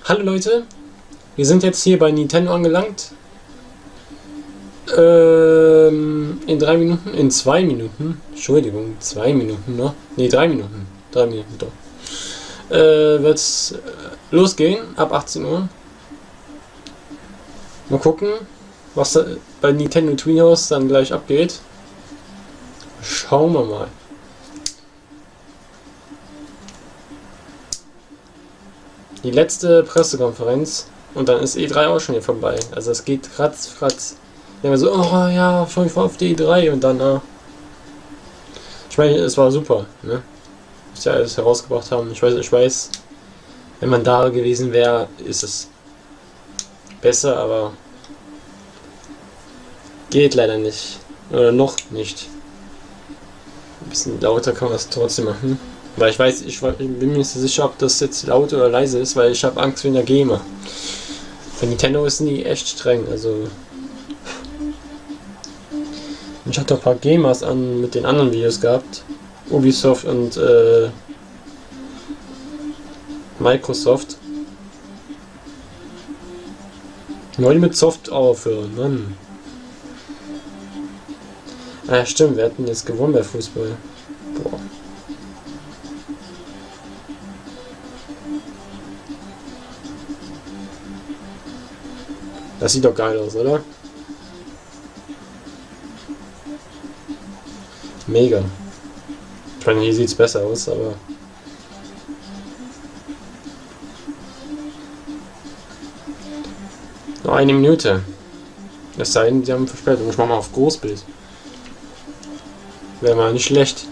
Hallo Leute, wir sind jetzt hier bei Nintendo angelangt. In 3 Minuten, in 2 Minuten, Entschuldigung, 2 Minuten noch, ne 3 Minuten, 3 Minuten doch, wird's losgehen, ab 18 Uhr. Mal gucken, was da bei Nintendo Treehouse dann gleich abgeht. Schauen wir mal. Die letzte Pressekonferenz und dann ist E3 auch schon hier vorbei. Also es geht ratz. Dann so, oh ja, ich war auf die E3 und dann, ich meine, es war super, ne? Was ja alles herausgebracht haben. Ich weiß, wenn man da gewesen wäre, ist es besser, aber geht leider nicht. Oder noch nicht. Ein bisschen lauter kann man das trotzdem machen. Weil ich bin mir nicht so sicher, ob das jetzt laut oder leise ist, weil ich habe Angst wegen der GEMA. Bei Nintendo ist nie echt streng, also. Ich hatte ein paar GEMAs mit den anderen Videos gehabt. Ubisoft und Microsoft. Neu mit Soft aufhören, Mann. Ah ja, stimmt, wir hatten jetzt gewonnen bei Fußball. Boah. Das sieht doch geil aus, oder? Mega. Ich meine, hier sieht es besser aus, aber... Noch 1 Minute. Es sei denn, sie haben Verspätung. Ich mach mal auf Großbild. Wäre mal nicht schlecht.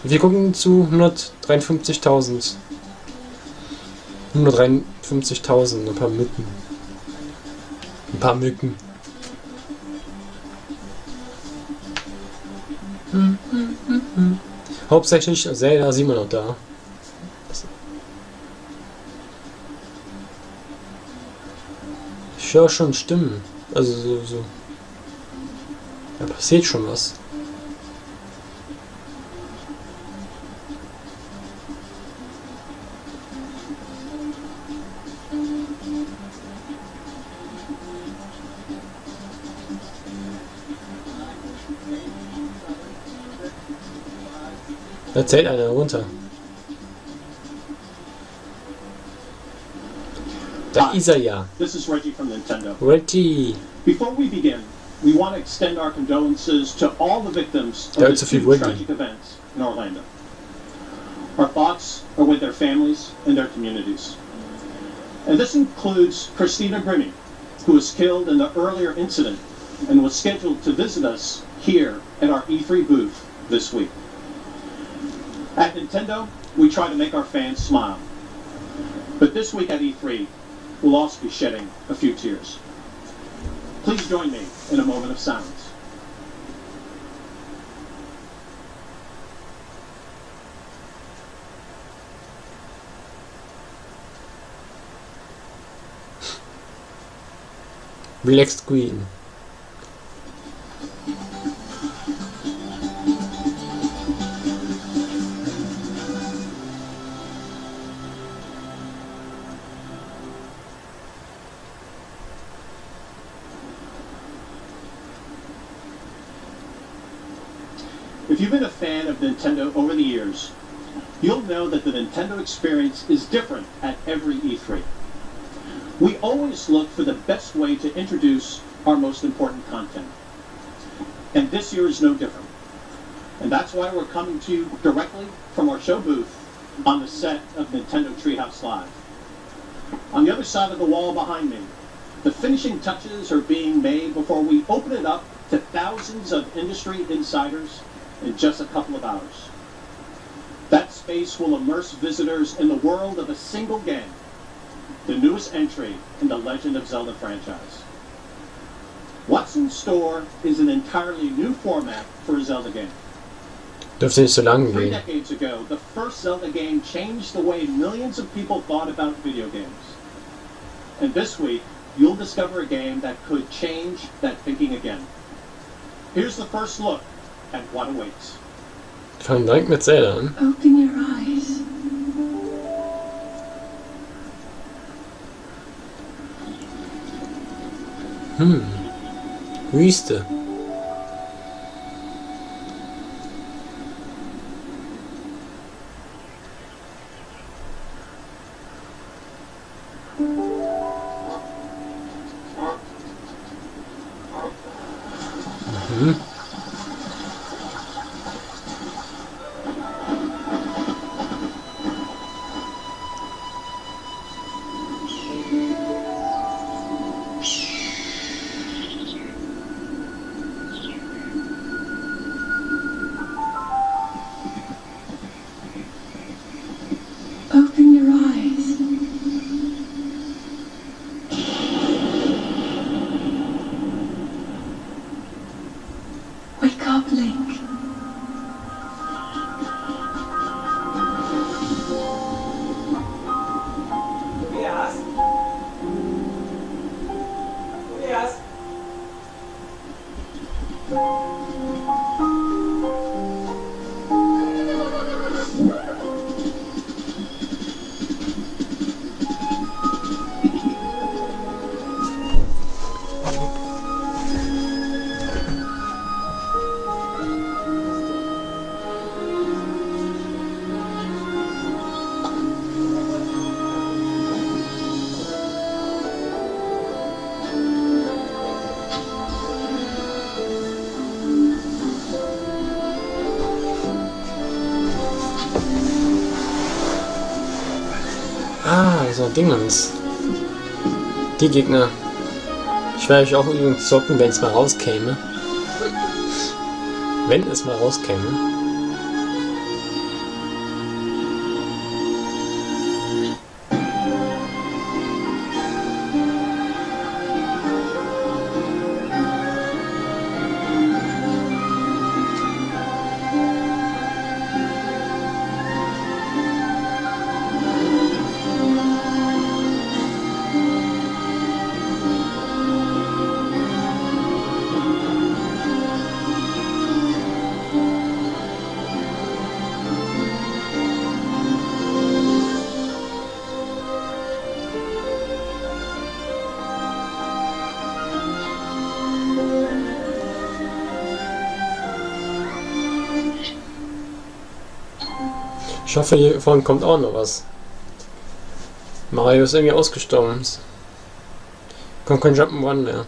Wir gucken zu 153.000. 153.000, ein paar Mücken. Ein paar Mücken. Hauptsächlich Zelda sieht man noch da. Ich höre schon Stimmen. Also so. Da passiert schon was. Da zählt einer runter. Da ist er ja. This is Reggie from Nintendo. Reggie. Before we begin, we want to extend our condolences to all the victims of the two tragic events in Orlando. Our thoughts are with their families and their communities. And this includes Christina Grimmie, who was killed in the earlier incident and was scheduled to visit us here at our E3 booth this week. At Nintendo, we try to make our fans smile. But this week at E3, we'll also be shedding a few tears. Please join me in a moment of silence. Relaxed Queen. If you've been a fan of Nintendo over the years, you'll know that the Nintendo experience is different at every E3. We always look for the best way to introduce our most important content. And this year is no different. And that's why we're coming to you directly from our show booth on the set of Nintendo Treehouse Live. On the other side of the wall behind me, the finishing touches are being made before we open it up to thousands of industry insiders in just a couple of hours. That space will immerse visitors in the world of a single game, the newest entry in the Legend of Zelda franchise. What's in store is an entirely new format for a Zelda game. Dürfte nicht so lang 3 gehen. decades ago, the first Zelda game changed the way millions of people thought about video games. And this week, you'll discover a game that could change that thinking again. Here's the first look at what awaits. Fangen direkt mit Zelda an. Open your eyes. Wüste. Open your eyes. Wake up, Link. Tobias? Tobias? Ah, so Dingens. Die Gegner. Ich werde euch auch übrigens zocken, wenn es mal rauskäme. Wenn es mal rauskäme. Ich hoffe, hier vorne kommt auch noch was. Mario ist irgendwie ausgestorben. Kommt kein Jump'n'Run mehr.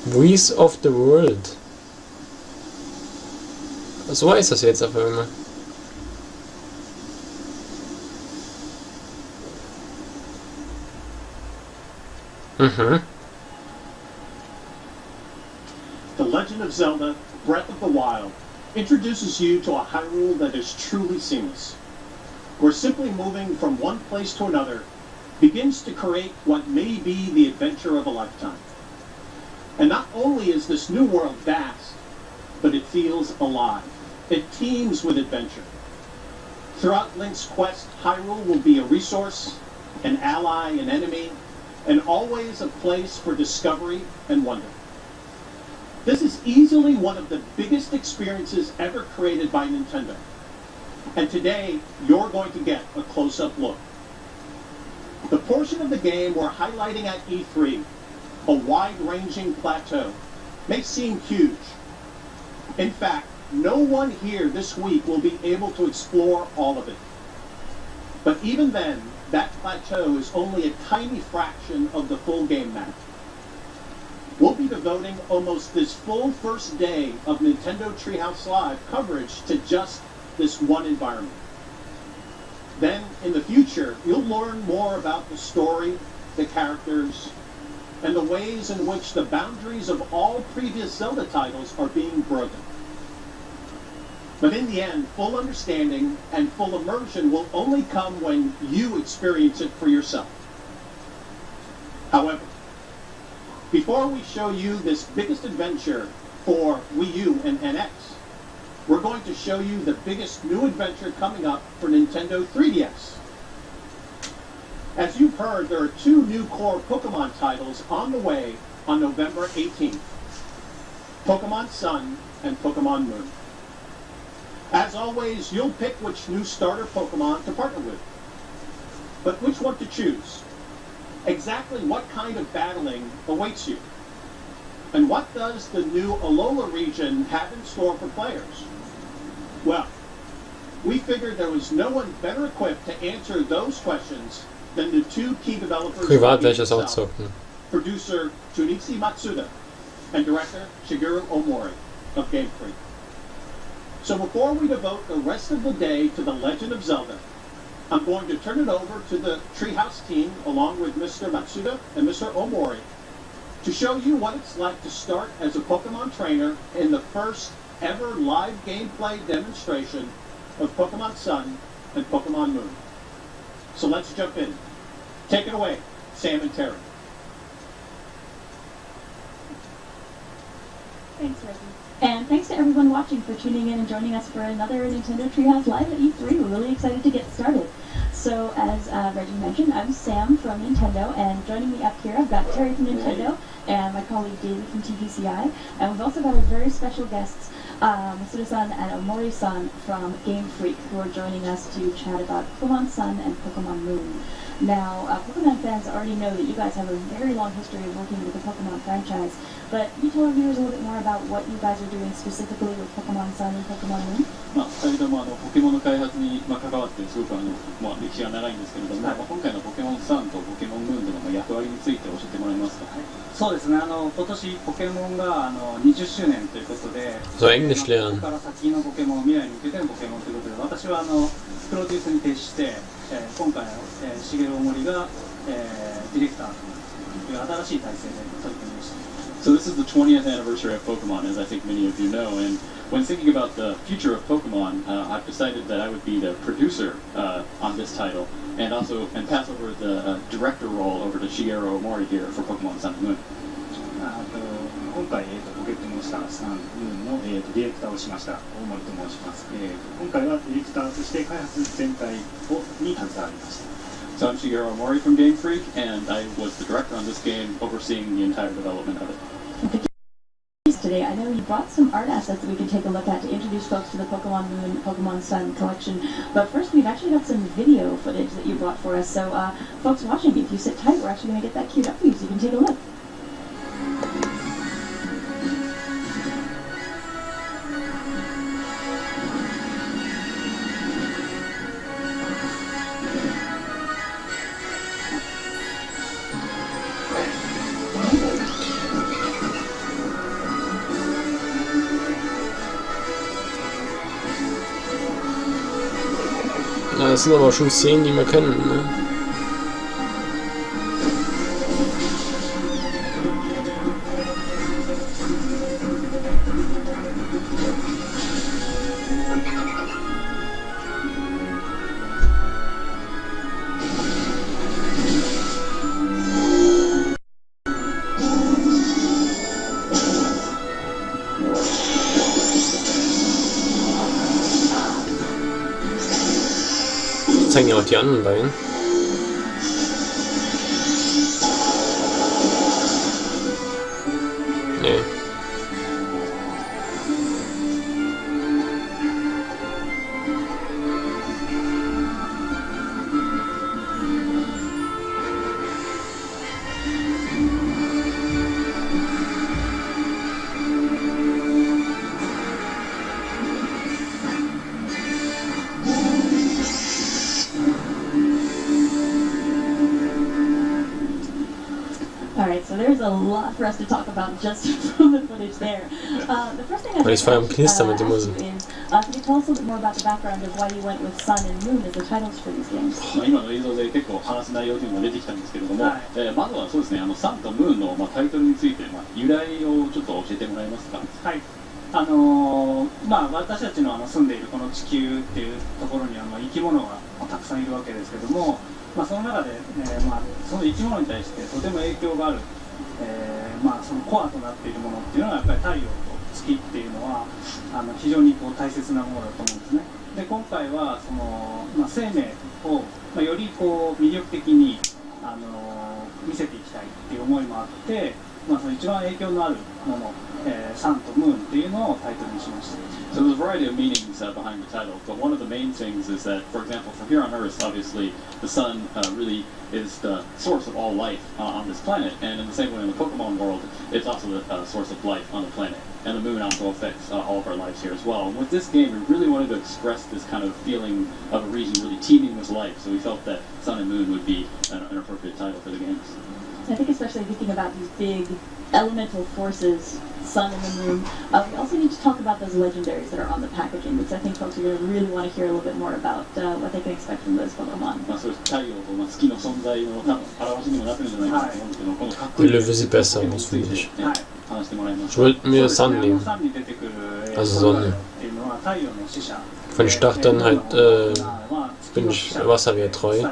Voice of the World. So heißt das jetzt auf einmal. The Legend of Zelda, Breath of the Wild, introduces you to a Hyrule that is truly seamless, where simply moving from one place to another begins to create what may be the adventure of a lifetime. And not only is this new world vast, but it feels alive. It teems with adventure. Throughout Link's quest, Hyrule will be a resource, an ally, an enemy, and always a place for discovery and wonder. This is easily one of the biggest experiences ever created by Nintendo. And today, you're going to get a close-up look. The portion of the game we're highlighting at E3, a wide-ranging plateau, may seem huge. In fact, no one here this week will be able to explore all of it. But even then, that plateau is only a tiny fraction of the full game map. We'll be devoting almost this full first day of Nintendo Treehouse Live coverage to just this one environment. Then, in the future, you'll learn more about the story, the characters, and the ways in which the boundaries of all previous Zelda titles are being broken. But in the end, full understanding and full immersion will only come when you experience it for yourself. However, before we show you this biggest adventure for Wii U and NX, we're going to show you the biggest new adventure coming up for Nintendo 3DS. As you've heard, there are two new core Pokemon titles on the way on November 18th. Pokemon Sun and Pokemon Moon. As always, you'll pick which new starter Pokemon to partner with. But which one to choose? Exactly what kind of battling awaits you? And what does the new Alola region have in store for players? Well, we figured there was no one better equipped to answer those questions than the two key developers Privat of werde ich das auch itself, zocken. producer Junichi Matsuda and director Shigeru Omori of Game Freak. So before we devote the rest of the day to The Legend of Zelda, I'm going to turn it over to the Treehouse team along with Mr. Matsuda and Mr. Omori to show you what it's like to start as a Pokemon trainer in the first ever live gameplay demonstration of Pokemon Sun and Pokemon Moon. So let's jump in. Take it away, Sam and Terry. Thanks, Reggie. And thanks to everyone watching for tuning in and joining us for another Nintendo Treehouse Live at E3. We're really excited to get started. So, as Reggie mentioned, I'm Sam from Nintendo, and joining me up here, I've got Terry from Nintendo and my colleague David from TPCI. And we've also got our very special guests, Masuda-san and Omori-san from Game Freak, who are joining us to chat about Pokemon Sun and Pokemon Moon. Now, Pokemon fans already know that you guys have a very long history of working with the Pokemon franchise, but can you tell our viewers a little bit more about what you guys are doing specifically with Pokemon Sun and Pokemon Moon? 2人ともポケモンの開発に関わってすごく歴史が長いんですけれども、今回のポケモンサンとポケモンムーンでの役割について教えてもらえますか？そうですね、今年ポケモンが20周年ということで、So Englisch こ lernen. こから先のポケモン、未来に向けてのポケモンということで、私はプロデュースに徹して、今回重大森が、ディレクターという新しい体制で取り組みました。So this is the 20th anniversary of Pokemon, as I think many of you know, and when thinking about the future of Pokemon, I've decided that I would be the producer on this title, and pass over the director role over to Shigeru Omori here for Pokemon Sun and Moon. 今回、ポケットモンスターサンムーンの、ディレクターをしました大森と申します、今回はディレクターとして開発全体に携わりました。 So I'm Shigeru Omori from Game Freak, and I was the director on this game, overseeing the entire development of it. Today, I know you brought some art assets that we can take a look at to introduce folks to the Pokemon Moon, Pokemon Sun collection. But first, we've actually got some video footage that you brought for us. So, folks watching, if you sit tight, we're actually going to get that queued up for you so you can take a look. Ja, das sind aber schon Szenen, die wir kennen, ne? Zeigen ja auch die anderen beiden. Nee. So there's a lot for us to talk about just from the footage there. The first thing I'd like to ask is, could you tell us a little bit more about the background of why you went with Sun and Moon as the titles for these games? 今の映像で結構話す内容というのが出てきたんですけれども、まずはそうですね、サンとムーンの、タイトルについて、由来をちょっと教えてもらえますか？はい。私たちの住んでいるこの地球っていうところには生き物がたくさんいるわけですけども、その中で、その生き物に対してとても影響がある、そのコアとなっているものっていうのはやっぱり太陽と月っていうのは非常に大切なものだと思うんですね。で今回はその、生命を、より魅力的に見せていきたいっていう思いもあって、その一番影響のあるもの、サンとムーンっていうのをタイトルにしました。So there's a variety of meanings behind the title, but one of the main things is that, for example, for here on Earth, obviously, the sun really is the source of all life on this planet, and in the same way in the Pokemon world, it's also the source of life on the planet, and the moon also affects all of our lives here as well. And with this game, we really wanted to express this kind of feeling of a region really teeming with life, so we felt that Sun and Moon would be an appropriate title for the games. I think especially thinking about these big elemental forces, sun and the moon, we also need to talk about those legendaries that are on the packaging, because I think folks are going to really want to hear a little bit more about what they can expect from those Pokemon. Der Löwe sieht besser aus, finde ich. Ich wollte mir Sun nehmen. Also Sonne. Von den Startern halt bin ich Wasserwehr-treu.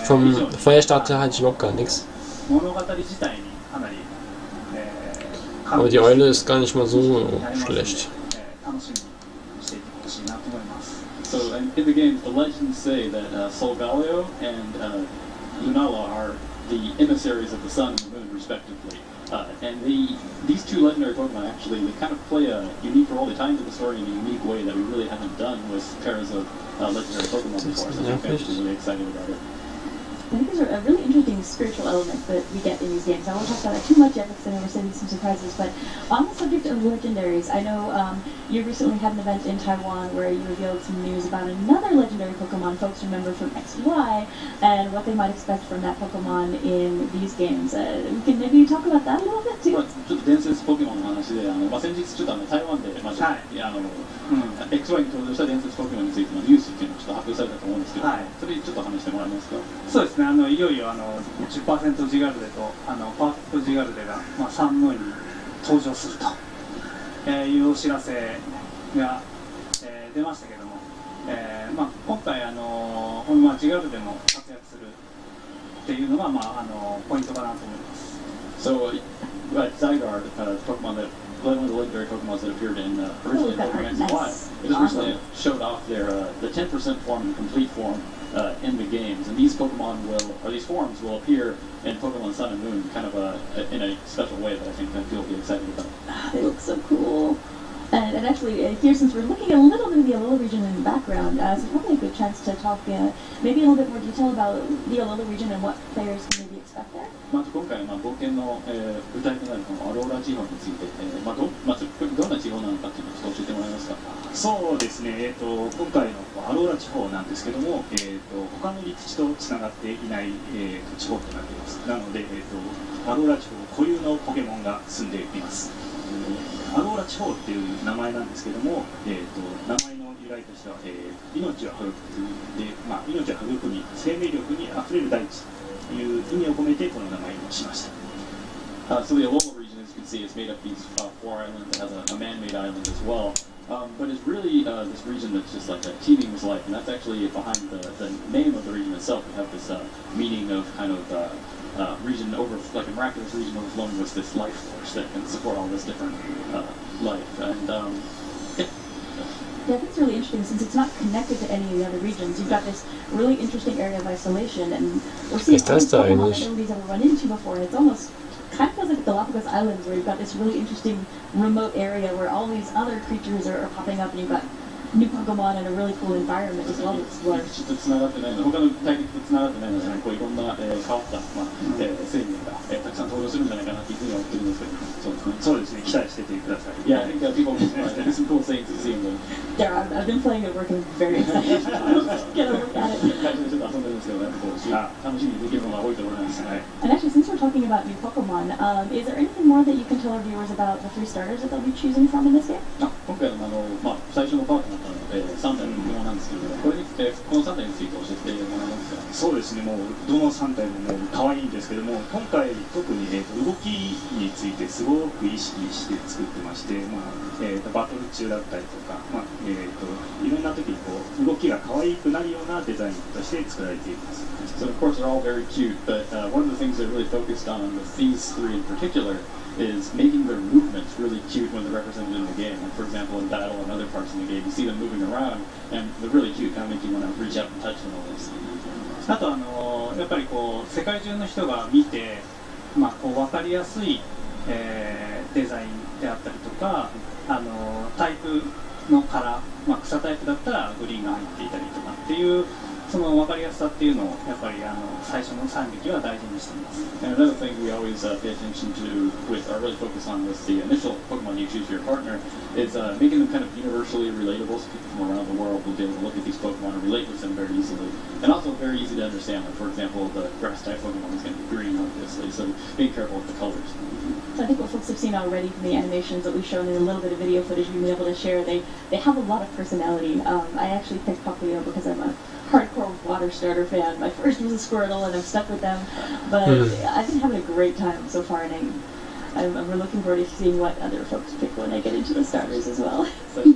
Vom Feuerstarter halte ich überhaupt gar nichts. Aber die Eule ist gar nicht mal so schlecht. So in the game, the legends say that Solgaleo and Lunala are the emissaries of the sun and the moon, respectively. And these two legendary Pokemon actually, they kind of play a unique role. They tie into the story in a unique way that we really haven't done with pairs of legendary Pokemon before. So I think fans are really excited about it. I think there's a really interesting spiritual element that we get in these games. I won't talk about that too much yet because I know we're saving some surprises, but on the subject of legendaries, I know you recently had an event in Taiwan where you revealed some news about another legendary Pokemon folks remember from XY and what they might expect from that Pokemon in these games. We can maybe talk about that a little bit too? ちょっと伝説ポケモンの話で、先日ちょっと台湾で、XY に登場した伝説ポケモンについてのニュースっていうのをちょっと発表されたと思うんですけど、それにちょっと話してもらえますか。そうですね、いよいよ10% ジガルデとパーフェクトジガルデが、サンムーンに登場すると、いうお知らせが、出ましたけども、今回ジガルデも活躍するっていうのが、ポイントかなと思います。So, Zygarde, Pokemon that one of the legendary Pokemon that appeared in originally in Pokemon XY, it just recently showed off their the 10% form and complete form in the games, and these Pokemon these forms will appear in Pokemon Sun and Moon, kind of in a special way that I think people will be excited about. They look so cool. And actually, here, since we're looking at a little bit of the Alola region in the background, it's probably a good chance to talk maybe a little bit more detail about the Alola region and what players can maybe expect there. 今回冒険の舞台となるこのアローラ地方について、どんな地方なのかっていうのをちょっと教えてもらえますか。そうですね、今回のアローラ地方なんですけども、他の陸地とつながっていない、地方となっています。なので、アローラ地方固有のポケモンが住んでいます。アローラ地方っていう名前なんですけども、名前の由来としては、命は育で、命は育み、生命力にあふれる大地という意味を込めてこの名前にしました。So the Alola region, as you can see, is made up of these 4 islands. It has a man-made island as well. But it's really this region that's just like teeming with life, and that's actually behind the name of the region itself. We have this meaning of kind of region like a miraculous region overflowing with this life force that can support all this different life. And yeah, I think it's really interesting since it's not connected to any of the other regions. You've got this really interesting area of isolation, and we're seeing all these Pokemon that nobody's ever run into before. And it's almost kind of feels like the Galapagos Islands, where you've got this really interesting remote area where all these other creatures are popping up, and you've got new Pokemon and a really cool environment as well to explore. ちょっとつながってないので、他の大陸とつながってないので、いろんな変わった生命がたくさん登場するんじゃないかなというふうに思ってるんですけど、そうですね、期待しててください。Yeah, I think people there's some cool things to see in them. Yeah, I've been playing it, working very excited. Get a look at it. 最初にちょっと遊んでるんですけど、楽しみにできるものが多いと思います。And actually, since we're talking about new Pokemon, is there anything more that you can tell our viewers about the 3 starters that they'll be choosing from in this game? 今回の最初のパートナー3体のポケモンなんですけど、この3体について教えてもらえますか。そうですね、もうどの3体も可愛いんですけども、今回特に、動きについてすごく意識して作ってまして、バトル中だったりとか、いろんな時に動きが可愛くなるようなデザインとして作られています。So of course they're all very cute, but one of the things they're really focused on with these 3 in particular is making their movements really cute when they're represented in the game. Like for example, in battle and other parts in the game, you see them moving around, and they're really cute. Kind of make you want to reach out and touch them almost. あとやっぱりこう世界中の人が見て、こう分かりやすい、デザインであったりとか、タイプのカラー、草タイプだったらグリーンが入っていたりとかっていうその分かりやすさっていうのをやっぱり最初の3匹は大事にしています。And another thing we always pay attention to with, or really focus on with the initial Pokemon you choose for your partner is making them kind of universally relatable so people from around the world will be able to look at these Pokemon and relate with them very easily. And also very easy to understand. Like for example, the grass type Pokemon is going to be green obviously, so be careful with the colors. So I think what folks have seen already from the animations that we've shown and a little bit of video footage we've been able to share, they have a lot of personality. I actually picked Pakuyo because I'm a hardcore water starter fan. My first was a Squirtle and I'm stuck with them, but I've been having a great time so far, and I'm looking forward to seeing what other folks pick when I get into the starters as well. Wie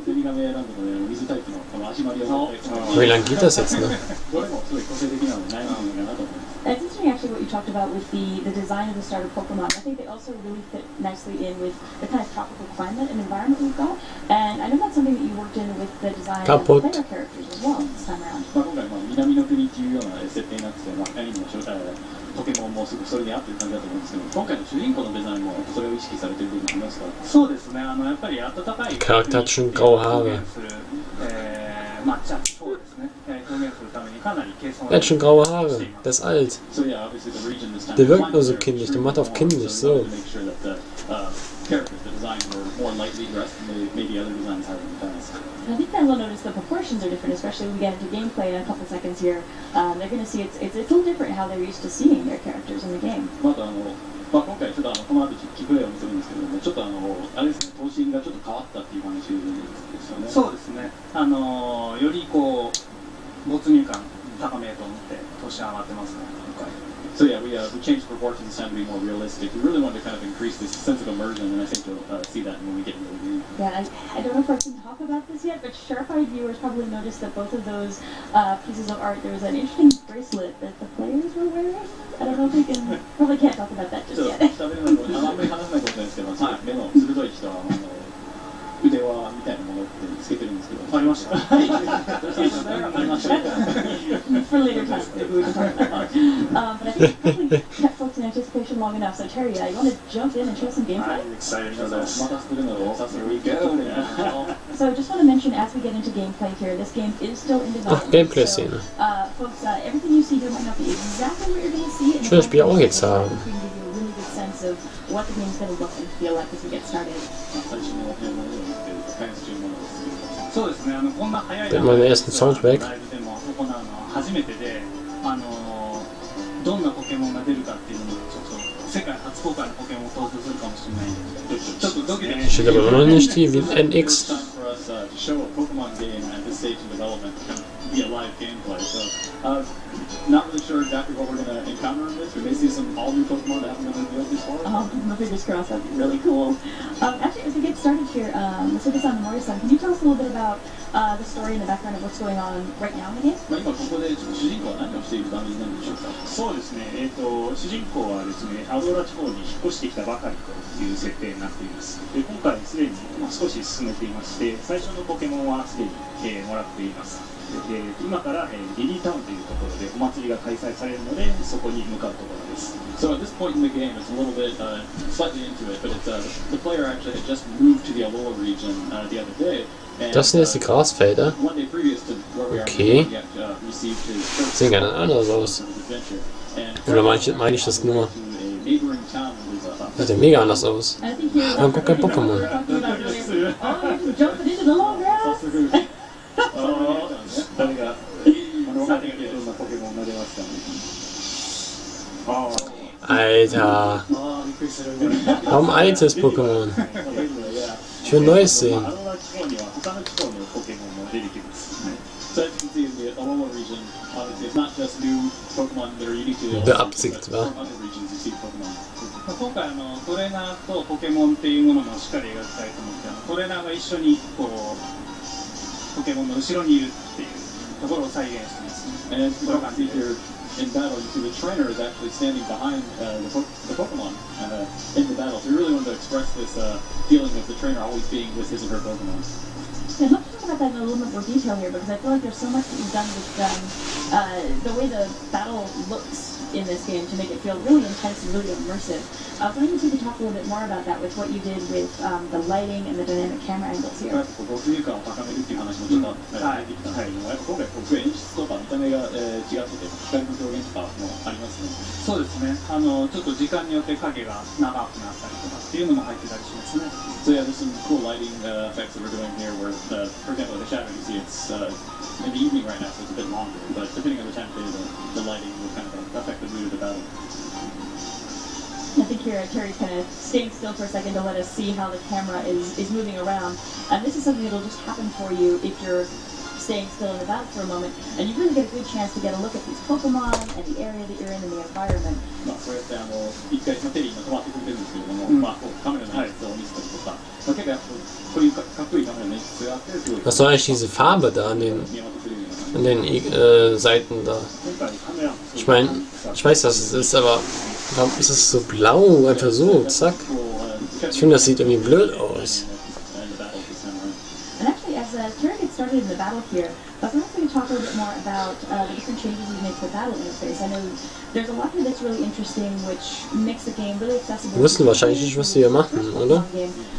lange geht das jetzt noch? It's interesting actually what you talked about with the design of the starter Pokemon. I think they also really fit nicely in with the kind of tropical climate and environment we've got. And I know that's something that you worked in with the design of the player characters as well this time around. 今回南の国っていうような設定になってて、アニメのポケモンもすごくそれに合ってる感じだと思うんですけど、今回の主人公のデザインもそれを意識されている部分ありますか？そうですね。やっぱり暖かい Charakter hat schon graue Haare. そうですね。表現するためにかなり軽装 Er hat schon graue Haare. Der ist alt. So yeah, obviously the region this time. Der wirkt nur so kindlich. Der macht auf kindlich so. Characters, the designs were more lightly dressed than maybe other designs have in the past. I think that you'll notice the proportions are different, especially when we get into gameplay in a couple seconds here. They're going to see it's a little different how they're used to seeing their characters in the game. また今回ちょっとこの後キプレイを見せるんですけども、ちょっとあれですね、頭身がちょっと変わったっていう話ですよね。そうですね。よりこう没入感高めと思って頭身上がってますね。今回。So yeah, we changed proportions this time to be more realistic. We really wanted to kind of increase this sense of immersion, and I think you'll see that when we get into the game. Yeah, I don't know if I can talk about this yet, but sharp-eyed viewers probably noticed that both of those pieces of art, there was an interesting bracelet that the players were wearing. I don't know if we can, probably can't talk about that just yet. あんまり話さないかもしれないですけど、目の鋭い人は腕輪みたいなものってつけてるんですけど、ありました。ありました。For later time, maybe we can talk about that. But I think we probably kept folks in anticipation long enough. So Terry, you want to jump in and show some gameplay? I'm excited for this. Here we go. So I just want to mention as we get into gameplay here, this game is still in development. Gameplay-Szene. So, folks, everything you see here might not be exactly what you're going to see. Ich will das Spiel auch jetzt haben. We can give you a really good sense of what the game's going to look and feel like as we get started. そうですね。こんな早い Meine ersten Soundtrack. ライブでも行うのは初めてで、どんなポケモンが出るかっていうのもちょっと世界初公開のポケモンを登場するかもしれないんで、ちょっとドキドキ Steht aber immer noch nicht die NX. For us to show a Pokemon game at this stage in development, kind of be a live gameplay. So, not really sure exactly what we're going to encounter in this. We may see some all new Pokemon that haven't been revealed before. My fingers crossed, that'd be really cool. Actually, as we get started here, Masuda-san and Mori-san, can you tell us a little bit about the story and the background of what's going on right now in the game? 今ここで主人公は何をしている感じなんでしょうか？そうですね。主人公はですね、アドーラ地方に引っ越してきたばかりという設定になっています。で、今回すでに少し進めていまして、最初のポケモンはすでに、もらっています。で、今からリリータウンというところでお祭りが開催されるので、そこに向かうところです。So at this point in the game, it's a little bit slightly into it, but it's the player actually had just moved to the Alola region the other day. Das sind jetzt die Grasfelder. One day previous to where we are, Okay. he had received his Sehen ganz anders aus. Oder meine ich das nur? Sieht ja mega anders aus. I think here, Aber guck, kein Pokémon. Jumping into the long grass. 誰がどんなポケモンが出ますかね。Alter. Warum altes Pokémon? Ich will Neues sehen. アドーラ地方には他の地方のポケモンも出てきますね。 So as you can see in the Alola region, obviously it's not just new Pokemon that are unique to the Alola region, Beabsichtigt, but wa? from other regions you see Pokemon. 今回トレーナーとポケモンっていうものもしっかり描きたいと思ってトレーナーが一緒にこうポケモンの後ろにいるっていうところを再現してますね。And as you can see here, in battle, you see the trainer is actually standing behind the Pokemon in the battle. So we really wanted to express this feeling of the trainer always being with his or her Pokemon. I'd love to talk about that in a little bit more detail here because I feel like there's so much that you've done with the way the battle looks in this game to make it feel really intense and really immersive. I was wondering if you could talk a little bit more about that with what you did with the lighting and the dynamic camera angles here. 没入感を高めるっていう話もちょっと出てきたんですけども、やっぱ今回演出とか見た目が違ってて光の表現とかもありますね。そうですね。ちょっと時間によって影が長くなったりとかっていうのも入ってたりしますね。So yeah, there's some cool lighting effects that we're doing here where, for example, the shadow, you see it's in the evening right now, so it's a bit longer, but depending on the time of day, the lighting will kind of affect the mood of the battle. I think here Terry's kind of staying still for a second to let us see how the camera is moving around. And this is something that'll just happen for you if you're staying still in the battle for a moment. And you really get a good chance to get a look at these Pokemon and the area that you're in and the environment. そうやって一回テレビ今止まってくれてるんですけれども、カメラの演出を見せたりとか、結構やっぱこういうかっこいいカメラの演出があってすごい。 Was soll eigentlich diese Farbe da an den Seiten da? Ich meine, ich weiß, was es ist, aber warum ist es so blau? Einfach so, zack. Ich finde, das sieht irgendwie blöd aus. And actually, as Terry gets started in the battle here, I was wondering if we could talk a little bit more about the different changes you've made to the battle interface. I know there's a lot here that's really interesting, which makes the game really accessible. Wir wussten wahrscheinlich nicht, was sie hier machen, oder?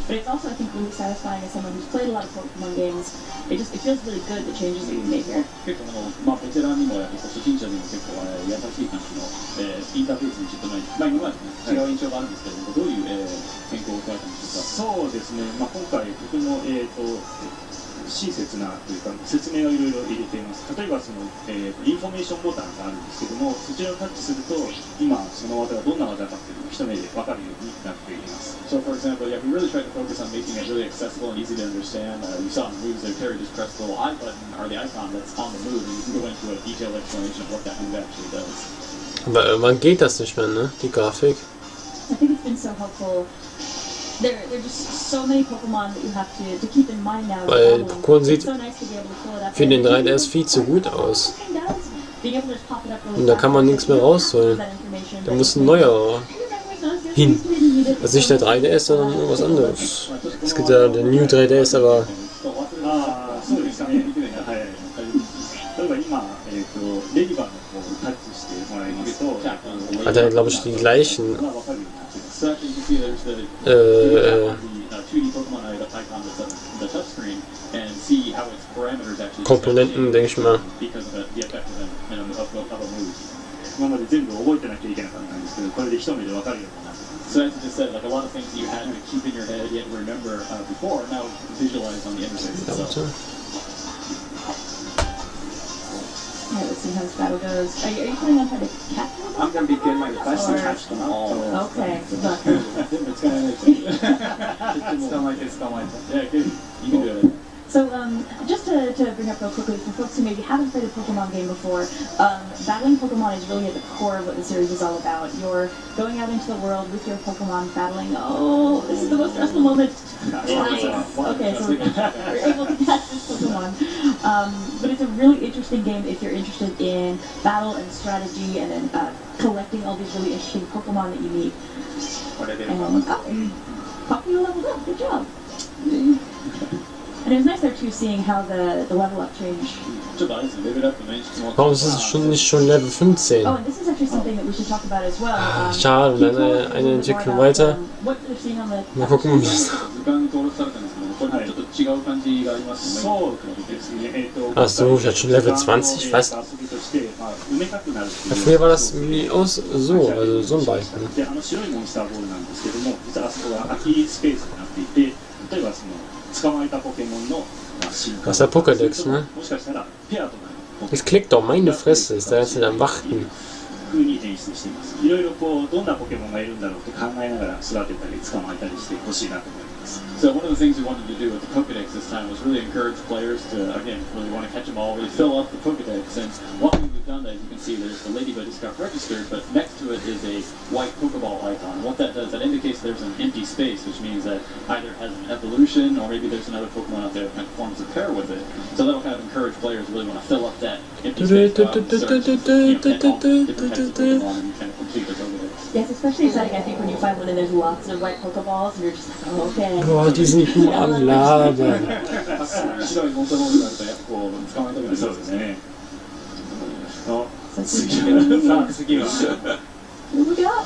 But it's also, I think, really satisfying as someone who's played a lot of Pokemon games. It feels really good, the changes that you've made here. 結構ベテランにもやっぱ初心者にも結構優しい感じのインターフェースにちょっと今まで違う印象があるんですけども、どういう変更を加えたんですか？そうですね。今回とても親切なというか説明をいろいろ入れています。例えばインフォメーションボタンがあるんですけども、そちらをタッチすると今その技がどんな技かっていうのを一目で分かるようになっています。So for example, yeah, we really tried to focus on making it really accessible and easy to understand. You saw in the moves there, Terry just pressed the little I button or the icon that's on the move, and you can go into a detailed explanation of what that move actually does. Aber irgendwann geht das nicht mehr, ne? Die Grafik. I think it's been so helpful. There are just so many Pokemon that you have to keep in mind now. Weil Pokémon sieht so nice to be able to pull it up für den 3DS viel zu gut aus. Und da kann man nichts mehr rausholen. Da muss ein neuer hin. Also nicht der 3DS, sondern irgendwas anderes. Es gibt ja den New 3DS, aber そうですね。はい。例えば今レギュラーの方をタッチしてもらいますと、hat er, glaube ich, die gleichen So actually, you can see there's the 2D Pokemon icon that's the touchscreen, and see how its parameters actually Komponenten, denke ich mal. because of the effect of a move. 今まで全部覚えてなきゃいけなかったんですけど、これで一目で分かるようになってます。 So as you just said, like a lot of things that you had to keep in your head, you had to remember before, now visualized on the interface itself. Alright, let's see how this battle goes. Are you planning on trying to catch them? I'm going to be doing my best to catch them all. Okay, good luck. It's kind of捕まえて捕まえて。 yeah, good. You can do it. So, just to bring up real quickly, for folks who maybe haven't played a Pokemon game before, battling Pokemon is really at the core of what the series is all about. You're going out into the world with your Pokemon, battling. Oh, this is the most stressful moment. Nice. Okay, so we're able to catch this Pokemon. But it's a really interesting game if you're interested in battle and strategy and then collecting all these really interesting Pokemon that you meet. And Poppy leveled up. Good job. And it was nice there too, seeing how the level up changed. Warum ist es nicht schon Level 15? Oh, and this is actually something that we should talk about as well. Schade, und dann eine Entwicklung weiter. What they're seeing on the Mal gucken, wie das. そうですね。Ach so, ich hatte schon Level 20, was? Ja, früher war das irgendwie so, also so ein Balken. で、白いモンスターボールなんですけども、実はあそこが空きスペースになっていて、例えば捕まえたポケモンの進化 Das ist der Pokédex, ne? もしかしたらペアとなる。 Jetzt klickt doch, meine Fresse, ist da jetzt am Warten. 風に演出しています。いろいろこうどんなポケモンがいるんだろうって考えながら育てたり捕まえたりしてほしいなと思います。So one of the things we wanted to do with the Pokedex this time was really encourage players to, again, really want to catch them all, really fill up the Pokedex. And one thing we've done that, as you can see, there's the ladybug just got registered, but next to it is a white Pokeball icon. What that does, that indicates there's an empty space, which means that either it has an evolution or maybe there's another Pokemon out there that kind of forms a pair with it. So that'll kind of encourage players to really want to fill up that empty space. Go out and search, catch all different types of Pokemon and kind of complete the Pokedex. Yeah, it's especially exciting, I think, when you find one and there's lots of white Pokeballs and you're just like, oh, okay. Boah, die sind nur am Labern. 白いモンスターボールがあるとやっぱこう捕まえたくなりますそうですね。の So 次は次は Who we got?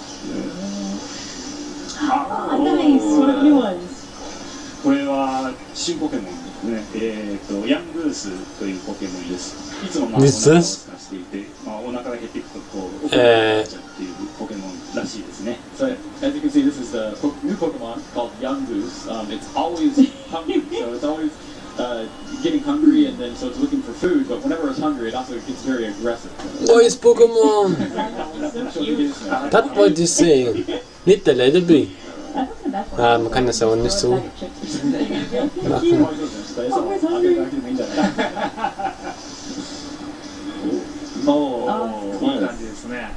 Ah, nice! What are the new ones? これは新ポケモンですね。ヤングースというポケモンです。いつもまあお腹を空かしていて、まあお腹が減っていくとこう怒られちゃうっていうポケモンらしいですね。So as you can see, this is the new Pokemon called Young Goose. It's always hungry, so it's always getting hungry, and then so it's looking for food. But whenever it's hungry, it also gets very aggressive. Neues Pokémon! So cute. Das wollte ich sehen. Nicht der Ladybug. That wasn't a bad one. Ah, man kann das ja auch nicht so machen. Oh, いい感じですね。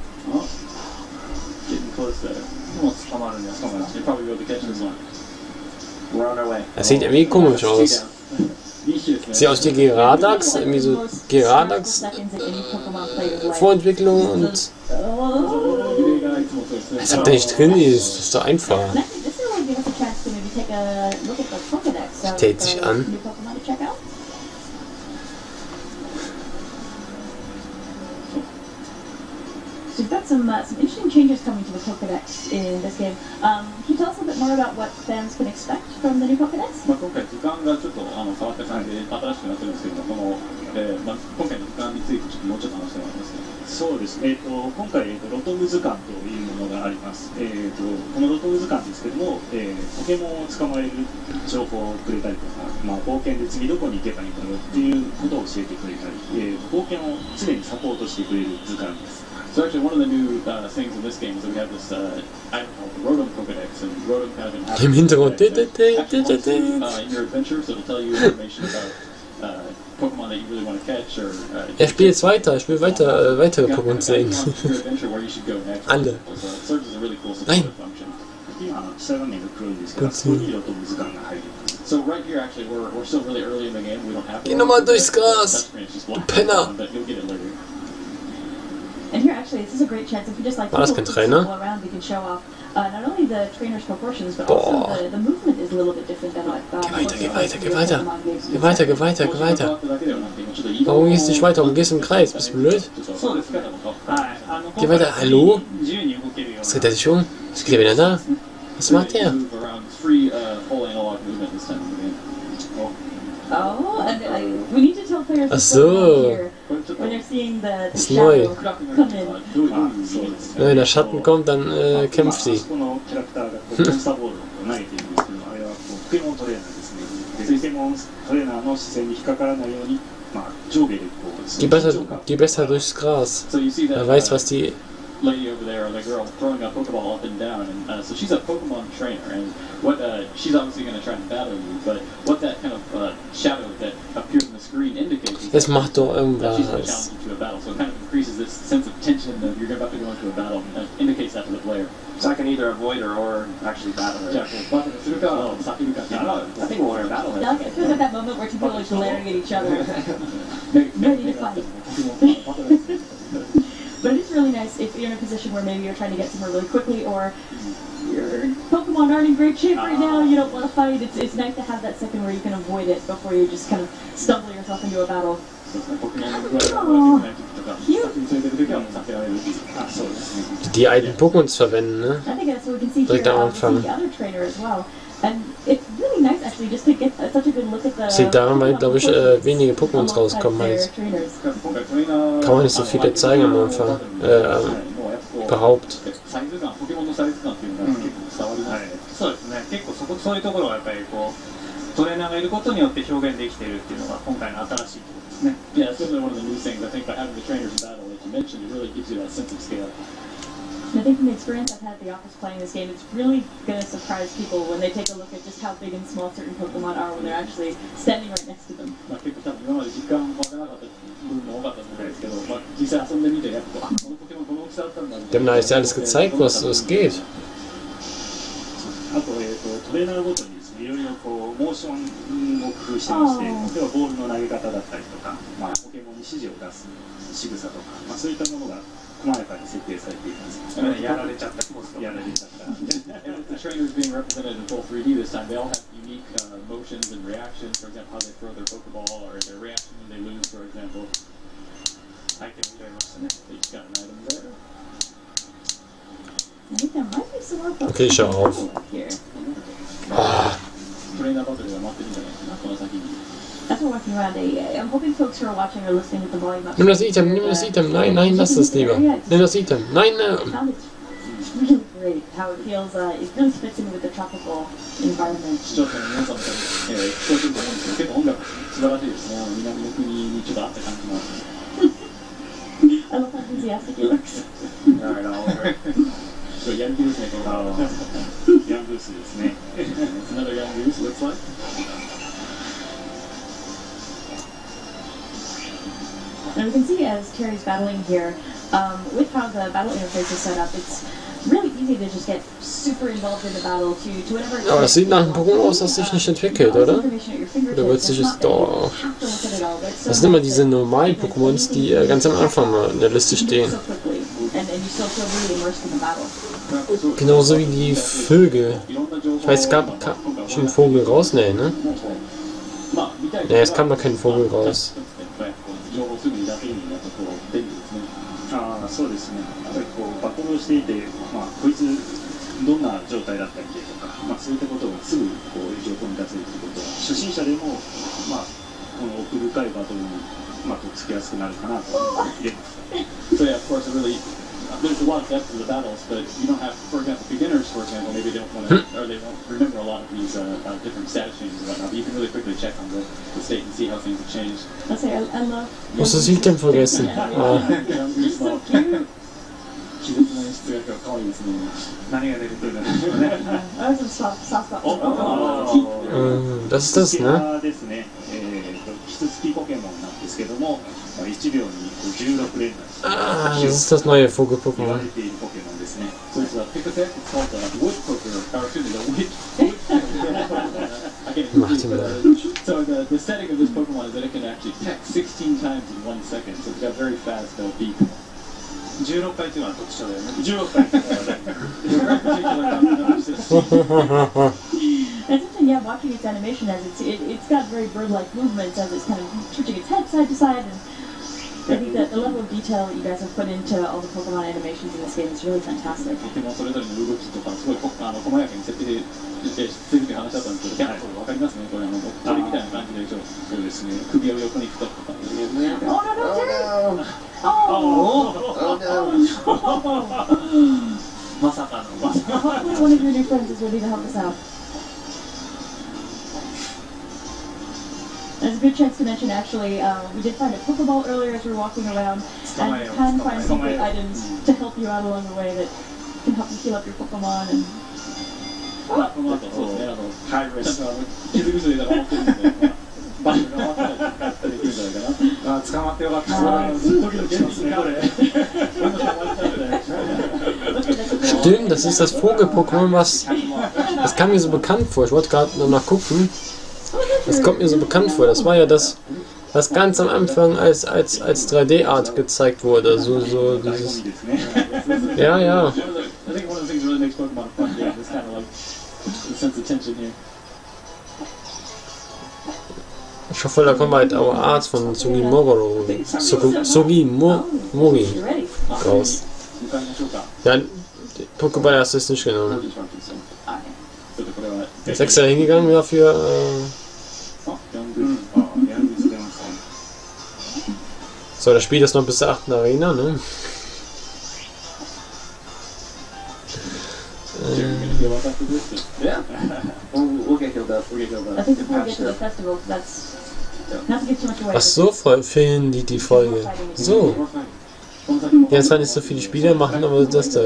Getting close there. もう捕まるんです。 You'll probably be able to catch this one. We're on our way. Das sieht irgendwie komisch aus. Sieht aus wie Geradax, irgendwie so Geradax Vorentwicklung und als ob der nicht drin ist, das ist doch einfach. And actually, this will give us a chance to maybe take a look at the Pokedex. So Stellt sich an. new Pokemon to check out. So we've got some interesting changes coming to the Pokedex in this game. Can you tell us a little bit more about what fans can expect from the new Pokedex? 今回図鑑がちょっと変わった感じで新しくなってるんですけども、この、今回の図鑑についてもうちょっと話してもらいますね。そうです。今回、ロトム図鑑というものがあります。このロトム図鑑ですけども、ポケモンを捕まえる情報をくれたりとか、まあ、冒険で次どこに行けばいいんだろうっていうことを教えてくれたり、冒険を常にサポートしてくれる図鑑です。So actually, one of the new things in this game is that we have this item called the Rotom Pokedex, and Rotom kind of inhabits Im Hintergrund. in your adventure, so it'll tell you information about Pokemon that you really want to catch, or Er spielt jetzt weiter, ich will weiter, weitere Pokémon sehen. your adventure where you should go next. Alle. So it serves as a really cool Nein. support function. 今、下画面が黒いんですけど、そこにロトム図鑑が入ります。So right here, actually, we're still really early in the game. We don't have to. Geh nochmal durchs Gras, du Penner. But you'll get it later. And here, actually, this is a great chance if you just like War das kein Trainer? go around, we can show off not only the trainer's proportions, but also the movement is a little bit different than like. Geh weiter. Geh weiter. Warum gehst du nicht weiter? Warum gehst du im Kreis? Bist du blöd? そうですね。はい。Geh weiter. Hallo? 自由に動けるような。Was dreht er sich um? Ist er wieder da? Was macht der? Move around. It's free full analog movement this time of the game. Oh, and we need to tell players Ach what's so. going on here when they're seeing the Ist shadow neu. come in. Wenn der Schatten kommt, dann kämpft sie. このキャラクターがこうモンスターボールを投げているんですけど、あれはこうポケモントレーナーですね。でポケモントレーナーの視線に引っかからないように、まあ、上下でこう Geh besser durchs Gras. So you see that Er weiß, was die. lady over there, or the girl throwing a Pokeball up and down, and so she's a Pokemon trainer, and what she's obviously going to try and battle you, but what that kind of shadow that appears on the screen indicates is Jetzt macht doch that she's going to irgendwas. challenge you to a battle, so it kind of increases this sense of tension that you're about to go into a battle, and indicates that to the player. So I can either avoid her or actually battle her. じゃあこうバトルするか避けるかっていうのは I think we'll want to battle her. Like, it feels like that moment where two people are glaring at each other, ready to fight. But it's really nice if you're in a position where maybe you're trying to get somewhere really quickly, or your Pokemon aren't in great shape right now, you don't want to fight. It's nice to have that second where you can avoid it before you just kind of stumble yourself into a battle. ポケモンの具合が悪くない時とかCute. 先に連れてる時はもう避けられるっていうあ、そうですね。 Die alten Pokémons verwenden, ne? I think that's what we can see Direkt here. am We see Anfang. the other trainer as well. And it's really nice actually just to get such a good look at the. Sieht daran, weil, glaube ich, wenige Pokémons rauskommen halt. 今回トレーナー Kann man nicht so viele zeigen am Anfang. もうやっぱこう Überhaupt. サイズ感、ポケモンのサイズ感っていうのが結構伝わりますね。そうですね。結構そういうところはやっぱりこうトレーナーがいることによって表現できているっていうのが今回の新しいところですね。Yeah, that's definitely one of the new things. I think by having the trainers in battle, it dimension, it really gives you that sense of scale. And I think from the experience I've had at the office playing this game, it's really going to surprise people when they take a look at just how big and small certain Pokemon are when they're actually standing right next to them. まあ結構多分今まで実感わからなかった部分も多かったと思うんですけど、まあ実際遊んでみてやっぱこのポケモンこの大きさだったんだみ Die たい haben な。 da jetzt alles gezeigt, was es geht. あと、トレーナーごとにですね、いろいろこうモーションを工夫してまして、例えばボールの投げ方だったりとか、まあ、ポケモンに指示を出す仕草とか、まあ、そういったものが細やかに設定されています。やられちゃった気持ちやられちゃった。And with the trainers being represented in full 3D this time, they all have unique motions and reactions. For example, how they throw their Pokeball or their reaction when they lose, for example. アイテムになりましたね。 They each got an item there. I think there might be some more Pokemon Okay, schau auf. here. トレーナーバトルが待ってるんじゃないかな、この先に。 As we're walking around, I'm hoping folks who are watching are listening with the volume up. Nimm das Item, nimm das Item. Nein, nein, lass das lieber. Nimm das Item. Nein, nein. It's really great how it feels. It really fits in with the tropical environment. 視聴者の皆さんも聞こえてると思うんですけど、結構音楽素晴らしいですね。南の国にちょっとあった感じも。I love how enthusiastic he looks. これヤングースね、この。ヤングースですね。It's another young goose, looks like. And we can see as Terry's battling here, with how the battle interface is set up, it's really easy to just get super involved in the battle to whatever. Aber das sieht nach einem Pokémon aus, das sich nicht entwickelt, oder? Oder wird sich es doch. Das sind immer diese normalen Pokémons, die ganz am Anfang mal in der Liste stehen. Genauso wie die Vögel. Ich weiß, kam schon ein Vogel raus? Nee, ne? Nee, es kam noch kein Vogel raus. ああ、そうですね。やっぱりこうバトルをしていて、まあこいつどんな状態だったっけとか、まあそういったことをすぐこう情報に出せるということは、初心者でもまあこの奥深いバトルにとっつきやすくなるかなと言えます。So yeah, of course, it really there's a lot of depth to the battles, but you don't have, for example, beginners, for example, maybe they don't want to, or they won't remember a lot of these different status changes and whatnot. But you can really quickly check on the state and see how things have changed. I love. Was das Item vergessen? Ah. 気絶な演出が可愛いですね。何が出てくるんですかね。Das ist das, ne? ですね。キツツキポケモンなんですけども、1秒に16連打。Ah, das ist das neue Vogel-Pokémon. 言われているポケモンですね。So it's a pick attack. It's called wood poker. Or excuse me, the wood. I can't even see. So the setting of this Pokemon is that it can actually peck 16 times in 1 second. So it's got very fast beat. 16回というのは特徴だよね。16回というのはね。It's interesting, yeah, watching its animation as it's got very bird-like movements as it's kind of twitching its head side to side, and I think that the level of detail that you guys have put into all the Pokemon animations in this game is really fantastic. ポケモンそれぞれの動きとかすごい細やかに設定してるって話だったんですけど、わかりますね。これ鳥みたいな感じでそうですね。首を横に振ったとか。Oh no, Oh! まさかの。 Hopefully one of your new friends is ready to help us out. There's a good chance to mention, actually, we did find a Pokeball earlier as we were walking around, and you can find secret items to help you out along the way that can help you heal up your Pokemon and... この後そうですね、ハイリスク傷薬だと思ってるんで、バッグが回ったりできるんじゃないかな。捕まってよかった。ドキドキしますね、これ。 Stimmt, das ist das Vogel-Pokémon, was... Das kam mir so bekannt vor. Ich wollte gerade noch mal gucken. Das kommt mir so bekannt vor. Das war ja das, was ganz am Anfang als 3D-Art gezeigt wurde. So dieses... Ja, ja. I think one of the things that really makes Pokemon a fun game is kind of like the sense of tension here. Ich hoffe, da kommt bald auch Art von Sugimori raus. Ja, Pokéball hast du jetzt nicht genommen. Ist extra hingegangen dafür. So, das Spiel ist noch bis zur 8. Arena, ne? Yeah. We'll get healed up. I think before we get to the festival, that's... Not to give too much away. Ach so, fehlen die Folge. So. Ja, zwar nicht so viele Spiele machen, aber das da.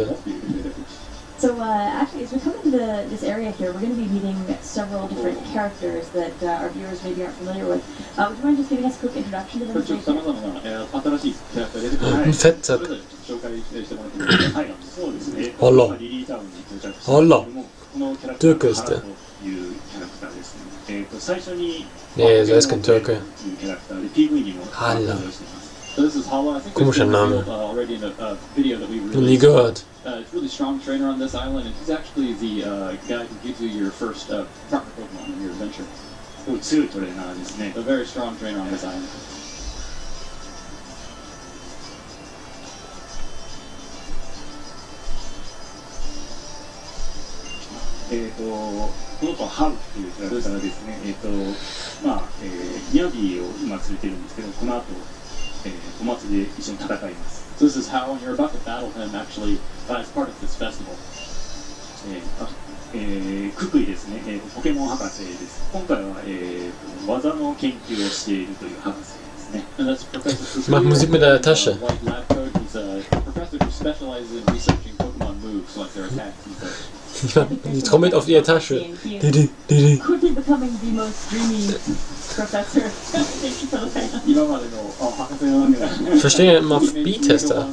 So actually, as we come into this area here, we're going to be meeting several different characters that our viewers maybe aren't familiar with. Would you mind just giving us a quick introduction to them? ちょっと様々な新しいキャラクター出てくるので、Ein Fettsack. それぞれ紹介してもらってもいいですか。はい、そうですね。あらリリータウンに到着したんですけあらども、このキャラクタートゥークですねハラというキャラクターですね。最初に Nee, so ist kein Türke. というキャラクターで PV にも登場しています。 So this is Hala. I think Komischer it's been Name. revealed, already in a video that we Noch nie released. gehört. It's a really strong trainer on this island, and he's actually the guy who gives you your first partner Pokemon in your adventure. すごい強いトレーナーですね。 A very strong trainer on this island. この子はハウっていうキャラクターですね。ニャビーを今連れてるんですけど、この後、お祭りで一緒に戦います。 So this is how, and you're about to battle him actually as part of this festival. ククイですね、ポケモン博士です。今回は、技の研究をしているという博士ですね。 And that's Professor Ich mach Musik mit der Tasche. White lab coat. He's a professor who specializes in researching Pokemon moves, like their attacks and such. Die trommelt auf ihre Tasche. He is Didi, Didi. quickly becoming the most dreamy professor. Thank you for the fan. 今までの博士の中で Ich verstehe ja immer auf B-Tester.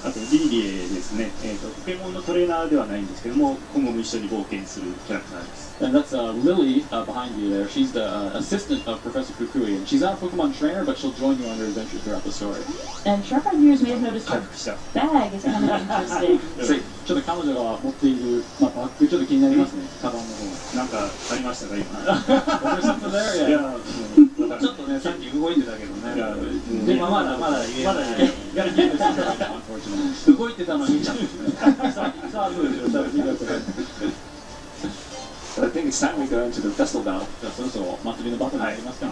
あとリリエですね、ポケモンのトレーナーではないんですけども、今後も一緒に冒険するキャラクターです。 And that's Lily behind you there. She's the assistant of Professor Kukui, and she's not a Pokemon trainer, but she'll join you on your adventure throughout the story. And sharp-eyed viewers may have noticed 回 her 復した。 bag is kind of interesting. ちょっと彼女が持っている、バッグちょっと気になりますね、カバンの方。なんかありましたか今。 Was there something there? い Yeah. や、ちょっとね、さっき動いてたけどね。いやでもまだ言えない。Gotta keep this secret, unfortunately. 動いてたの見ちゃった。さあ、そうですよ。 But I think it's time we go into the festival battle. じゃあそろそろ祭りのバトルに入りますか。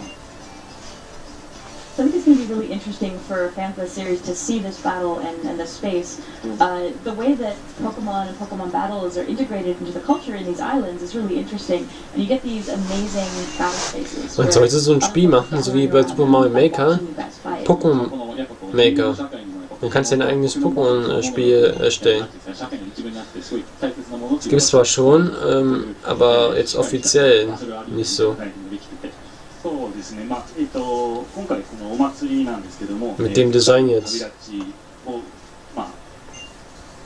So I think it's going to be really interesting for fans of the series to see this battle and the space. The way that Pokemon and Pokemon battles are integrated into the culture in these islands is really interesting. And you get these amazing battle spaces. Man sollte so ein Spiel machen, so wie bei Super Mario Maker. Pokémon このやっぱこう Maker. 社会にもやっぱ Du kannst dir ein eigenes Pokémon-Spiel erstellen. 社会の一部になってすごい大切なものっていう Gibt es zwar schon, aber jetzt offiziell nicht so. そうですね、今回このお祭りなんですけども、 Mit dem Design 旅 jetzt. 立ちを、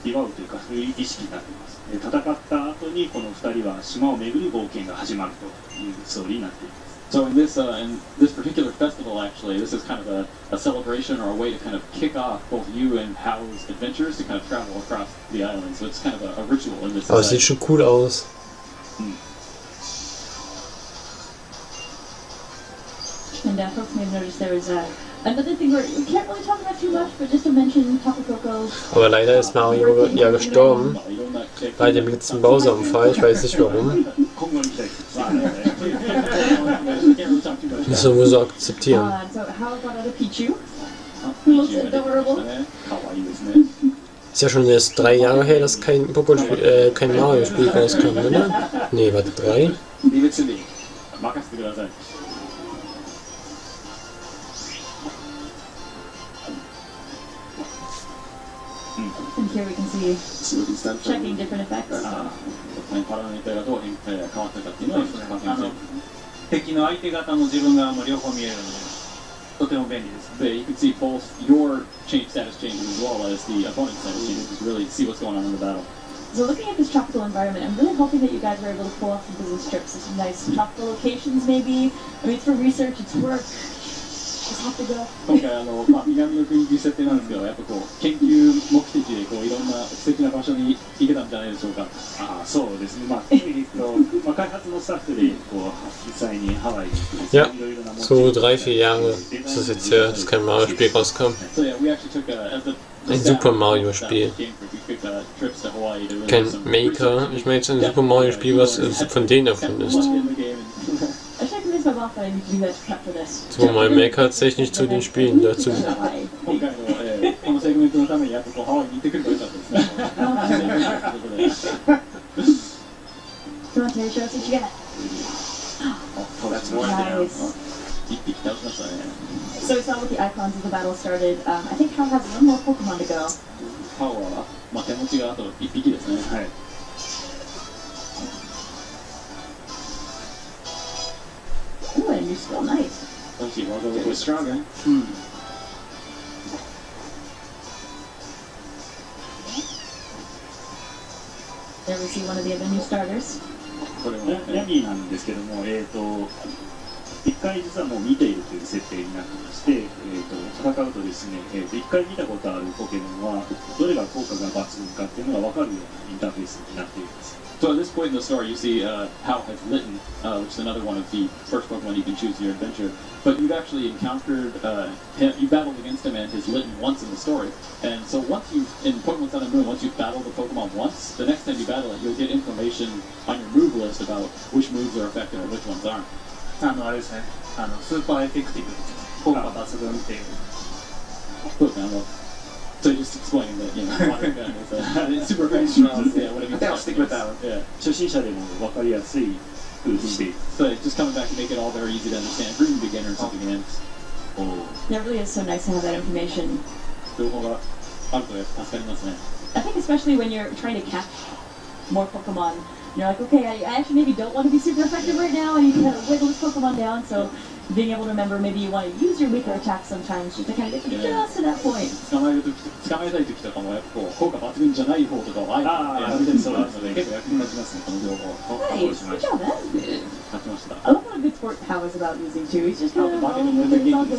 祝うというか、そういう儀式になっています。戦った後にこの2人は島を巡る冒険が始まるというストーリーになっています。 So in this particular festival, actually, this is kind of a celebration or a way to kind of kick off both you and Hao's adventures to kind of travel across the island. So it's kind of a ritual in this. Aber es sieht schon cool aus. And folks may have noticed there was another thing where we can't really talk about too much, but just to mention Tapu Koko. Aber leider ist Mario ja gestorben bei dem letzten Bowser-Unfall. Ich weiß nicht warum. 今後に期待してます。 Das müssen wir so akzeptieren. So how about other Pichu? Who looks adorable. かわいいですね。 Ist ja schon jetzt 3 Jahre her, dass kein kein Mario-Spiel rauskam, oder? Nee, warte, 3? リベツに任せてください。 And here we can see checking different effects. パラメータがどう変わったかっていうのを確認して敵の相手方も自分側も両方見えるので、とても便利です。 You can see both your status changes as well as the opponent's status changes to really see what's going on in the battle. So looking at this tropical environment, I'm really hoping that you guys were able to pull off some business trips to some nice tropical locations maybe. I mean, it's for research, it's work. Just have to go. 今回南の国という設定なんですけど、やっぱこう研究目的でこういろんな素敵な場所に行けたんじゃないでしょうか。そうですね、開発のスタッフでこう実際にハワイに行く Ja, so 3, 4 Jahre ist es jetzt her, dass kein Mario-Spiel rauskam. So yeah, we actually took Ein Super Mario-Spiel. Kein Maker. Ich meine jetzt ein Super Mario-Spiel, was von denen erfunden ist. I should convince my boss that I need to do that to prep for this. Super Mario Maker zählt nicht zu den Spielen dazu. 今回のこのセグメントのためにやっぱこうハワイに行ってくればよかったですね。 Come on, Terry, show us what you got. Oh, that's more Nice. 一匹倒しましたね。 So we saw what the icons of the battle started. I think Hal has one more Pokemon to go. パワーは、まあ、手持ちがあと1匹ですね。はい。Ooh, and you're still nice. 楽しい技を覚えてますね。There we see one of the other new starters. これはね、ヤギなんですけども、一回実はもう見ているという設定になってまして、戦うとですね、一回見たことあるポケモンはどれが効果が抜群かっていうのが分かるようなインターフェースになっています。So at this point in the story, you see Hal has Litten, which is another one of the first Pokemon you can choose in your adventure. But you've actually encountered him, you battled against him and his Litten once in the story. And so once you've, in Pokemon Sun and Moon, once you've battled the Pokemon once, the next time you battle it, you'll get information on your move list about which moves are effective and which ones aren't. あれですね、スーパーエフェクティブ、効果抜群っていう。そうですね、So just explaining that, you know, water gun is it's super effective. Yeah, whatever you I'll stick with that one. Yeah. 初心者でも分かりやすい風にしている。 So just coming back to make it all very easy to understand for even beginners and beginners. That really is so nice to have that information. 情報があると助かりますね。 I think especially when you're trying to catch more Pokemon, you're like, okay, I actually maybe don't want to be super effective right now. I need to kind of wiggle this Pokemon down. So being able to remember, maybe you want to use your weaker attack sometimes just to kind of get just to that point. 捕まえたい時とかもやっぱこう効果抜群じゃない方とかをあえてやめたりするので結構役に立ちますね、この情報。 Nice, good job, man. 勝ちました。 I love what a good sport Hal is about using too. He's just kind of Market rolling with it, it's all good.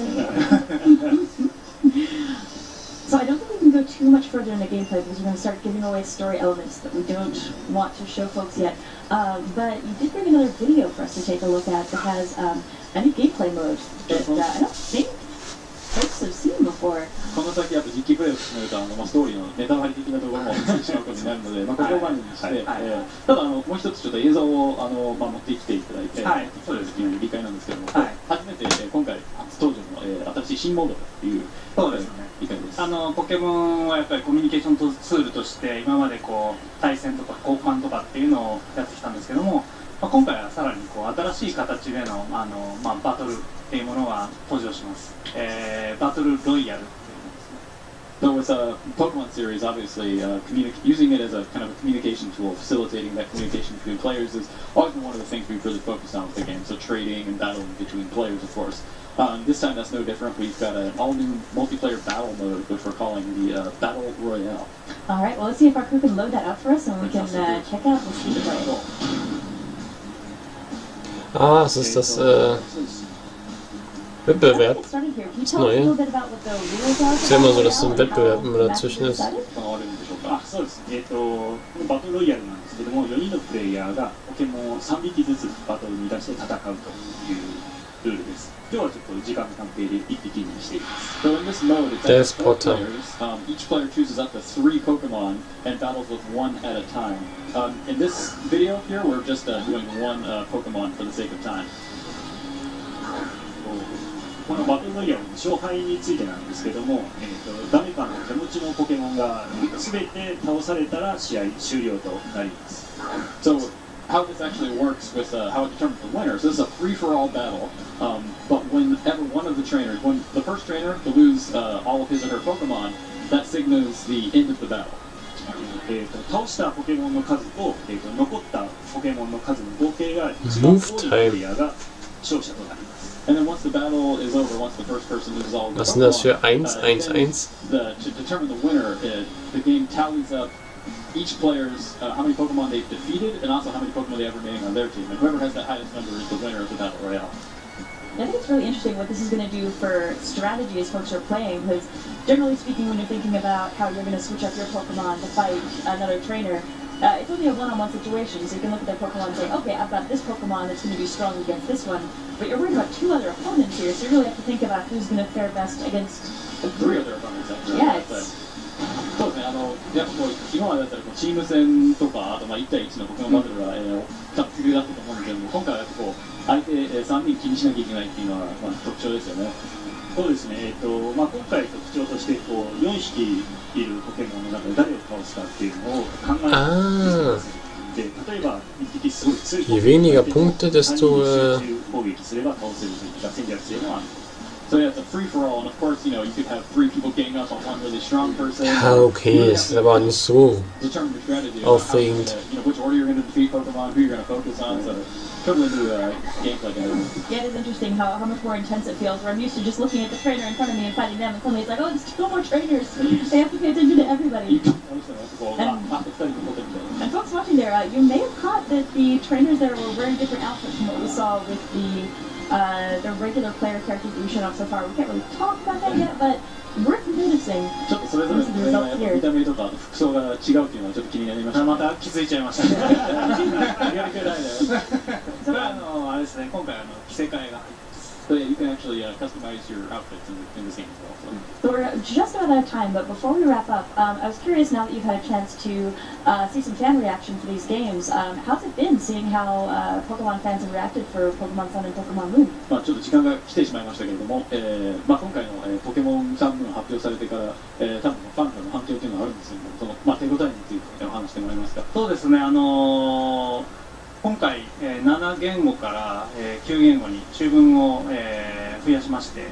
So I don't think we can go too much further in the gameplay because we're going to start giving away story elements that we don't want to show folks yet. But you did bring another video for us to take a look at that has a new gameplay mode that I don't think folks have seen before. この先やっぱ実機プレイを進めるとストーリーのネタバレ的なところもついてしまうことになるので、ここを前にしてただもう一つちょっと映像を持ってきていただいて、そうですね、理解なんですけども、初めて今回初登場の新しい新モードというそうですね。理解です。ポケモンはやっぱりコミュニケーションツールとして今までこう対戦とか交換とかっていうのをやってきたんですけども、今回はさらにこう新しい形でのバトルっていうものが登場します。バトルロイヤル。So with Pokemon series, obviously, using it as a kind of a communication tool, facilitating that communication between players is always been one of the things we've really focused on with the game. So trading and battling between players, of course. This time that's no different. We've got an all-new multiplayer battle mode, which we're calling the Battle Royale. All right, well, let's see if our crew can load that up for us and we can check out the speed play. Ah, es ist das Wettbewerb. Let's get started here. Can you Das tell us a Neue. little bit about what the rules are? Ist ja immer so, dass so ein Wettbewerb immer dazwischen ist. そうです。バトルロイヤルなんですけども、4人のプレイヤーがポケモンを3匹ずつバトルに出して戦うというルールです。今日はちょっと時間の関係で1匹にしています。 So in this mode, it's There's up to 4 Potter. players. Each player chooses up to 3 Pokemon and battles with one at a time. In this video here, we're just doing one Pokemon for the sake of time. このバトルロイヤルの勝敗についてなんですけども、誰かの手持ちのポケモンが全て倒されたら試合終了となります。 So how this actually works with how it determines the winner. So this is a free-for-all battle, but whenever one of the trainers, when the first trainer to lose all of his or her Pokemon, that signals the end of the battle. 倒したポケモンの数と、残ったポケモンの数の合計が一番多いプレイヤーが勝者となります。 And then once the battle is over, once the first person loses all of the Was ist denn das für Pokemon, 1-1-1? to determine the winner, the game tallies up each player's how many Pokemon they've defeated and also how many Pokemon they have remaining on their team. And whoever has the highest number is the winner of the Battle Royale. I think it's really interesting what this is going to do for strategy as folks are playing, because generally speaking, when you're thinking about how you're going to switch up your Pokemon to fight another trainer, it's only a one-on-one situation, so you can look at their Pokemon and say, okay, I've got this Pokemon that's going to be strong against this one, but you're worried about 2 other opponents here, so you really have to think about who's going to fare best against a 3 group. other opponents actually. Yeah, it's... そうですね、やっぱこう今までだったらチーム戦とか、あと1対1のポケモンバトルが多分主流だったと思うんですけども、今回はやっぱこう相手3人気にしなきゃいけないっていうのは特徴ですよね。そうですね、今回特徴としてこう4匹いるポケモンの中で誰を倒すかっていうのを考えています。で、例えば一匹すごい強い Je weniger Punkte, 単に desto 集中攻撃すれば倒せるといった戦略性もある。 So yeah, it's a free for all, and of course, you could have 3 people gang up on one really strong person. ja, okay, es ist aber nicht so Determine the strategy. aufregend. Which order you're going to defeat Pokemon, who you're going to focus on. So totally new gameplay game. Yeah, it is interesting how much more intense it feels. Where I'm used to just looking at the trainer in front of me and fighting them, and suddenly it's like, oh, there's 2 more trainers. They have to pay attention to everybody. And folks watching there, you may have caught that the trainers there were wearing different outfits from what we saw with the regular player characters that we've shown off so far. We can't really talk about that yet, but worth noticing. ちょっとそれぞれのね、やっぱ見た目とか服装が違うっていうのはちょっと気になりました。また気づいちゃいましたね。それはあれですね、今回着せ替えが入ってます。 So yeah, you can actually customize your outfits in this game as well. So. So we're just about out of time, but before we wrap up, I was curious now that you've had a chance to see some fan reaction for these games. How's it been seeing how Pokemon fans have reacted for Pokemon Sun and Pokemon Moon? まあちょっと時間が来てしまいましたけれども、まあ今回の、ポケモンサンムーン発表されてから、多分ファンからの反響というのがあるんですけども、そのまあ手応えについてお話してもらえますか。そうですね、今回、7言語から、9言語に中文を、増やしまして、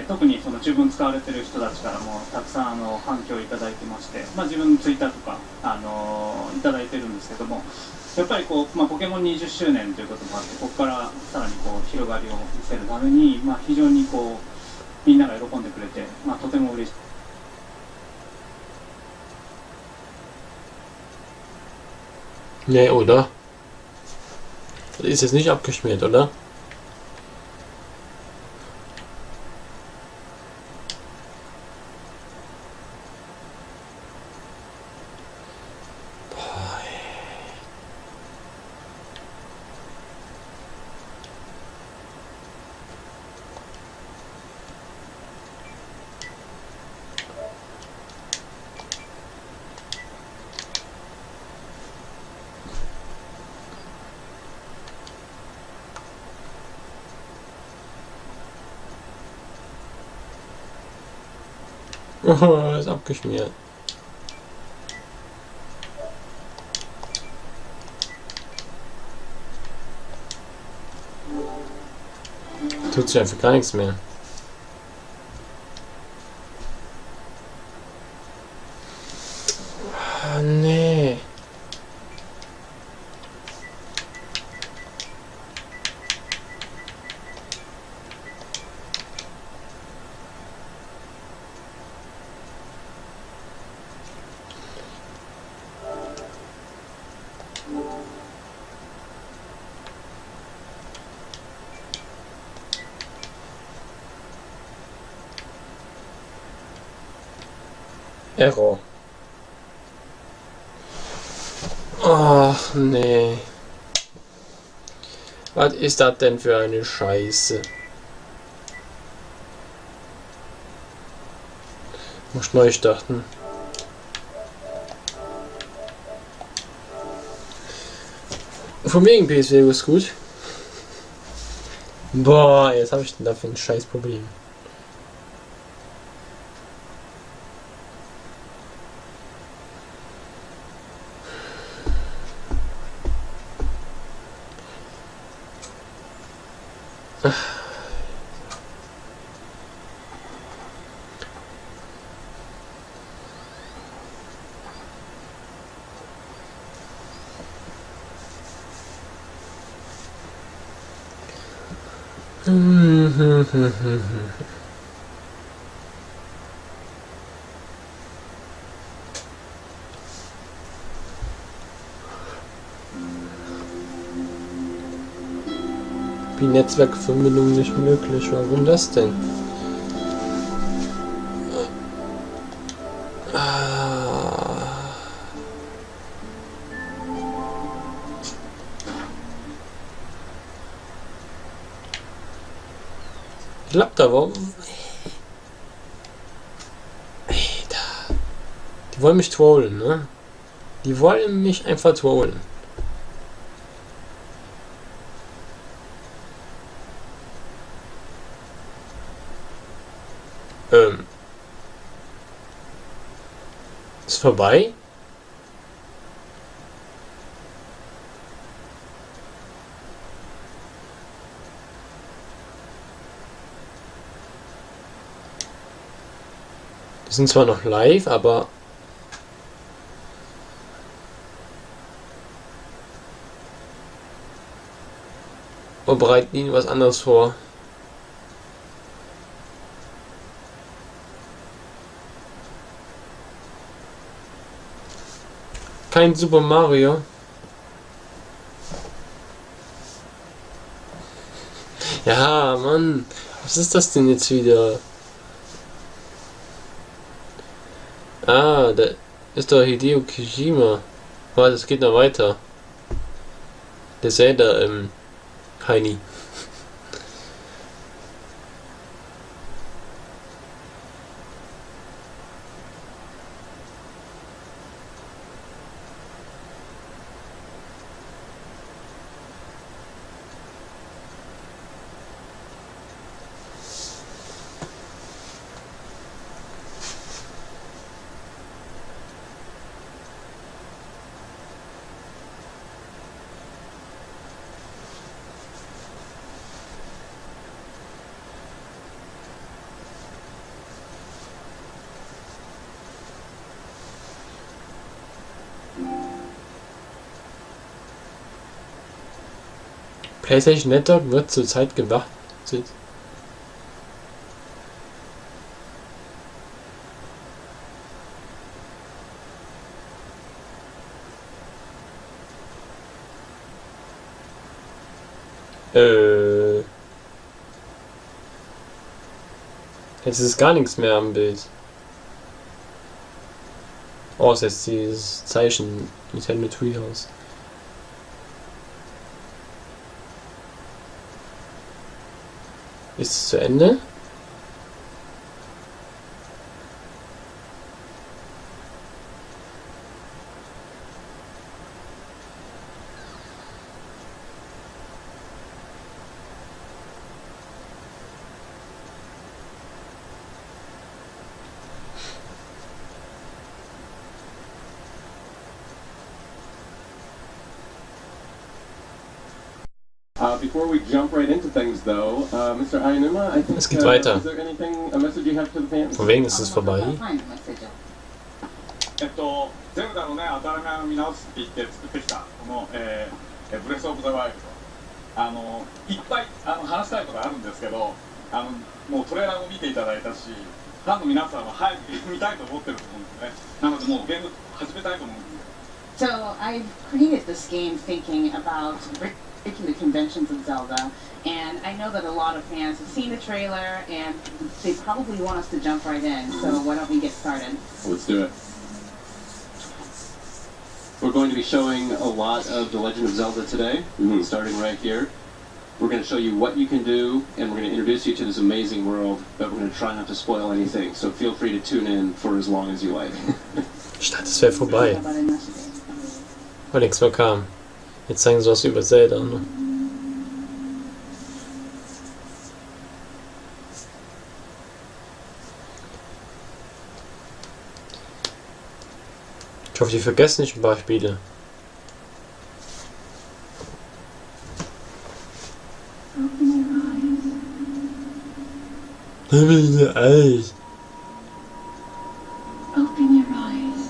特にその中文使われている人たちからもたくさん反響をいただいてまして、まあ、自分のツイッターとか、いただいてるんですけども、やっぱりこう、まあ、ポケモン20周年ということもあって、ここからさらにこう広がりを見せるために、まあ、非常にこうみんなが喜んでくれて、まあ、とても嬉しい。Nee, oder? Das ist jetzt nicht abgeschmiert, oder? Oh, ist abgeschmiert. Tut sich einfach gar nichts mehr. Ah, nee. Error. Ach nee. Was ist das denn für eine Scheiße? Muss neu starten. Von wegen PSW ist gut. Boah, jetzt habe ich denn dafür ein scheiß Problem. Die Netzwerkverbindung nicht möglich. Warum das denn? Klappt aber. Alter. Die wollen mich trollen, ne? Die wollen mich einfach trollen. Ist vorbei? Die sind zwar noch live, aber wir bereiten ihnen was anderes vor. Kein Super Mario. Ja, Mann. Was ist das denn jetzt wieder? Ah, da ist doch Hideo Kojima. Warte, es geht noch weiter. Der Zelda, Heini. PlayStation Network wird zurzeit gewartet. Jetzt ist gar nichts mehr am Bild. Oh, ist jetzt dieses Zeichen Nintendo Treehouse. Ist es zu Ende? Before we jump right into things, though, Mr. Ainuma, I think, Es geht weiter. is there anything, a message you have to the fans? Von wegen ist es vorbei. ゼルダのね、新しい見直すって言って作ってきた、この、ブレス・オブ・ザ・ワイルド。いっぱい話したいことがあるんですけど、もうトレーラーも見ていただいたし、ファンの皆さんは早く見たいと思ってると思うんですね。なのでもうゲーム始めたいと思うんですよ。So I've created this game thinking about breaking the conventions of Zelda, and I know that a lot of fans have seen the trailer and they probably want us to jump right in, so why don't we get started? Let's do it. We're going to be showing a lot of The Legend of Zelda today, starting right here. We're going to show you what you can do, and we're going to introduce you to this amazing world, but we're going to try not to spoil anything, so feel free to tune in for as long as you like. Ich dachte, es wäre vorbei. Weil nichts mehr kam. Jetzt zeigen sie was über Zelda, ne? Ich hoffe, die vergessen nicht ein paar Spiele. Open your eyes. Eyes. Open your eyes.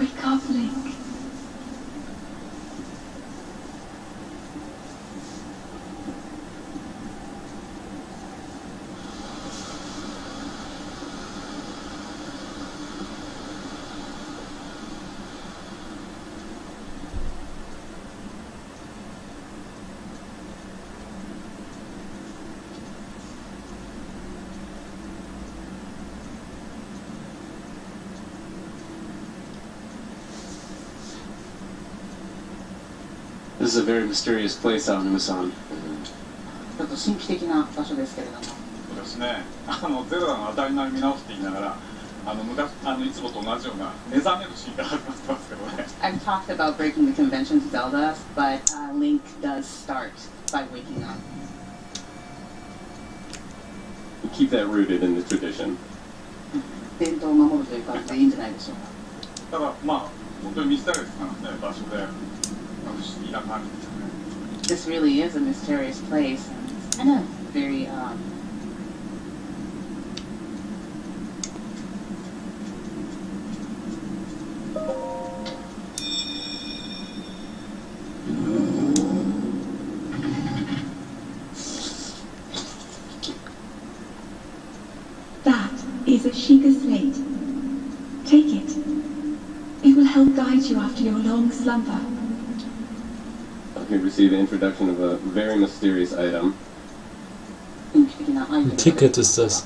Wake up, Link. This is a very mysterious place out in Musan. ちょっと神秘的な場所ですけれども。そうですね。ゼルダの当たり前見直すって言いながら、昔いつもと同じような目覚めるシーンから始まってますけどね。I've talked about breaking the conventions of Zelda, but Link does start by waking up. We keep that rooted in the tradition. 伝統を守るという感じでいいんじゃないでしょうか。ただまあ本当にミステリアスなね場所で不思議な感じですよね。This really is a mysterious place. kind of very That is a Sheikah slate. Take it. It will help guide you after your long slumber. Here we see the introduction of a very mysterious item. Ein Ticket ist das.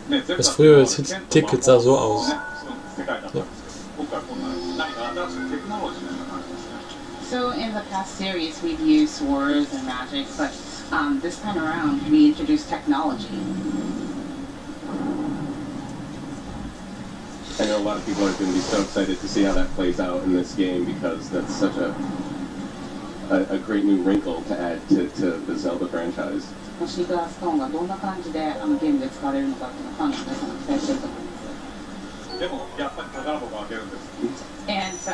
ね、 Das frühere Ticket sah so aus. 世界だったんですけど、今回こんな何か新しいテクノロジーのような感じですね。 So in the past series, we've used swords and magic, but this time around, we introduced technology. I know a lot of people are going to be so excited to see how that plays out in this game because that's such a great new wrinkle to add to the Zelda franchise. シークラストーンがどんな感じでゲームで使われるのかっていうのをファンの皆さんが期待してると思います。でもやっぱり宝箱を開けるんです。 And so,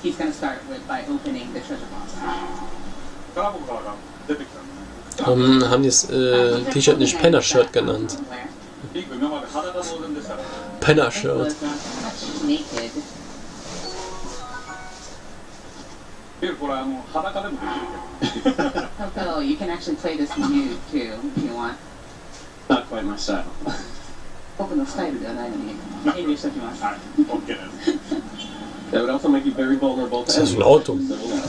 he's going to start by opening the treasure box. 宝箱から出てきたんですね。Haben die das T-Shirt nicht Penner-Shirt genannt? ピンク今まで裸同然でしたから。 Penner-Shirt. It was much naked. これ裸でもできるけど。 So you can actually play this nude too if you want. Not quite my style. 僕のスタイルではないのに遠慮しておきます。はい、OK です。 That would also make you very vulnerable to Das ist ein enemies. Auto. So, you know.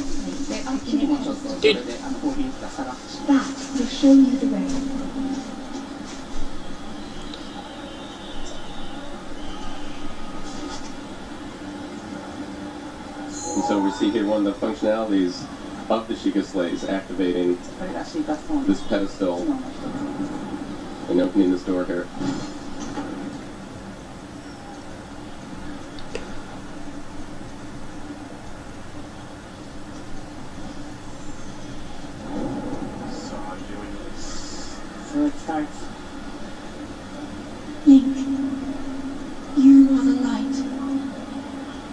で、君もちょっとそれで攻撃が下がってしまう。 That will show you the way. And so we see here one of the functionalities of the Sheikah slates activating これがシーカストーン this pedestal の一つ。 and opening this door here. So it starts. Link, you are the light.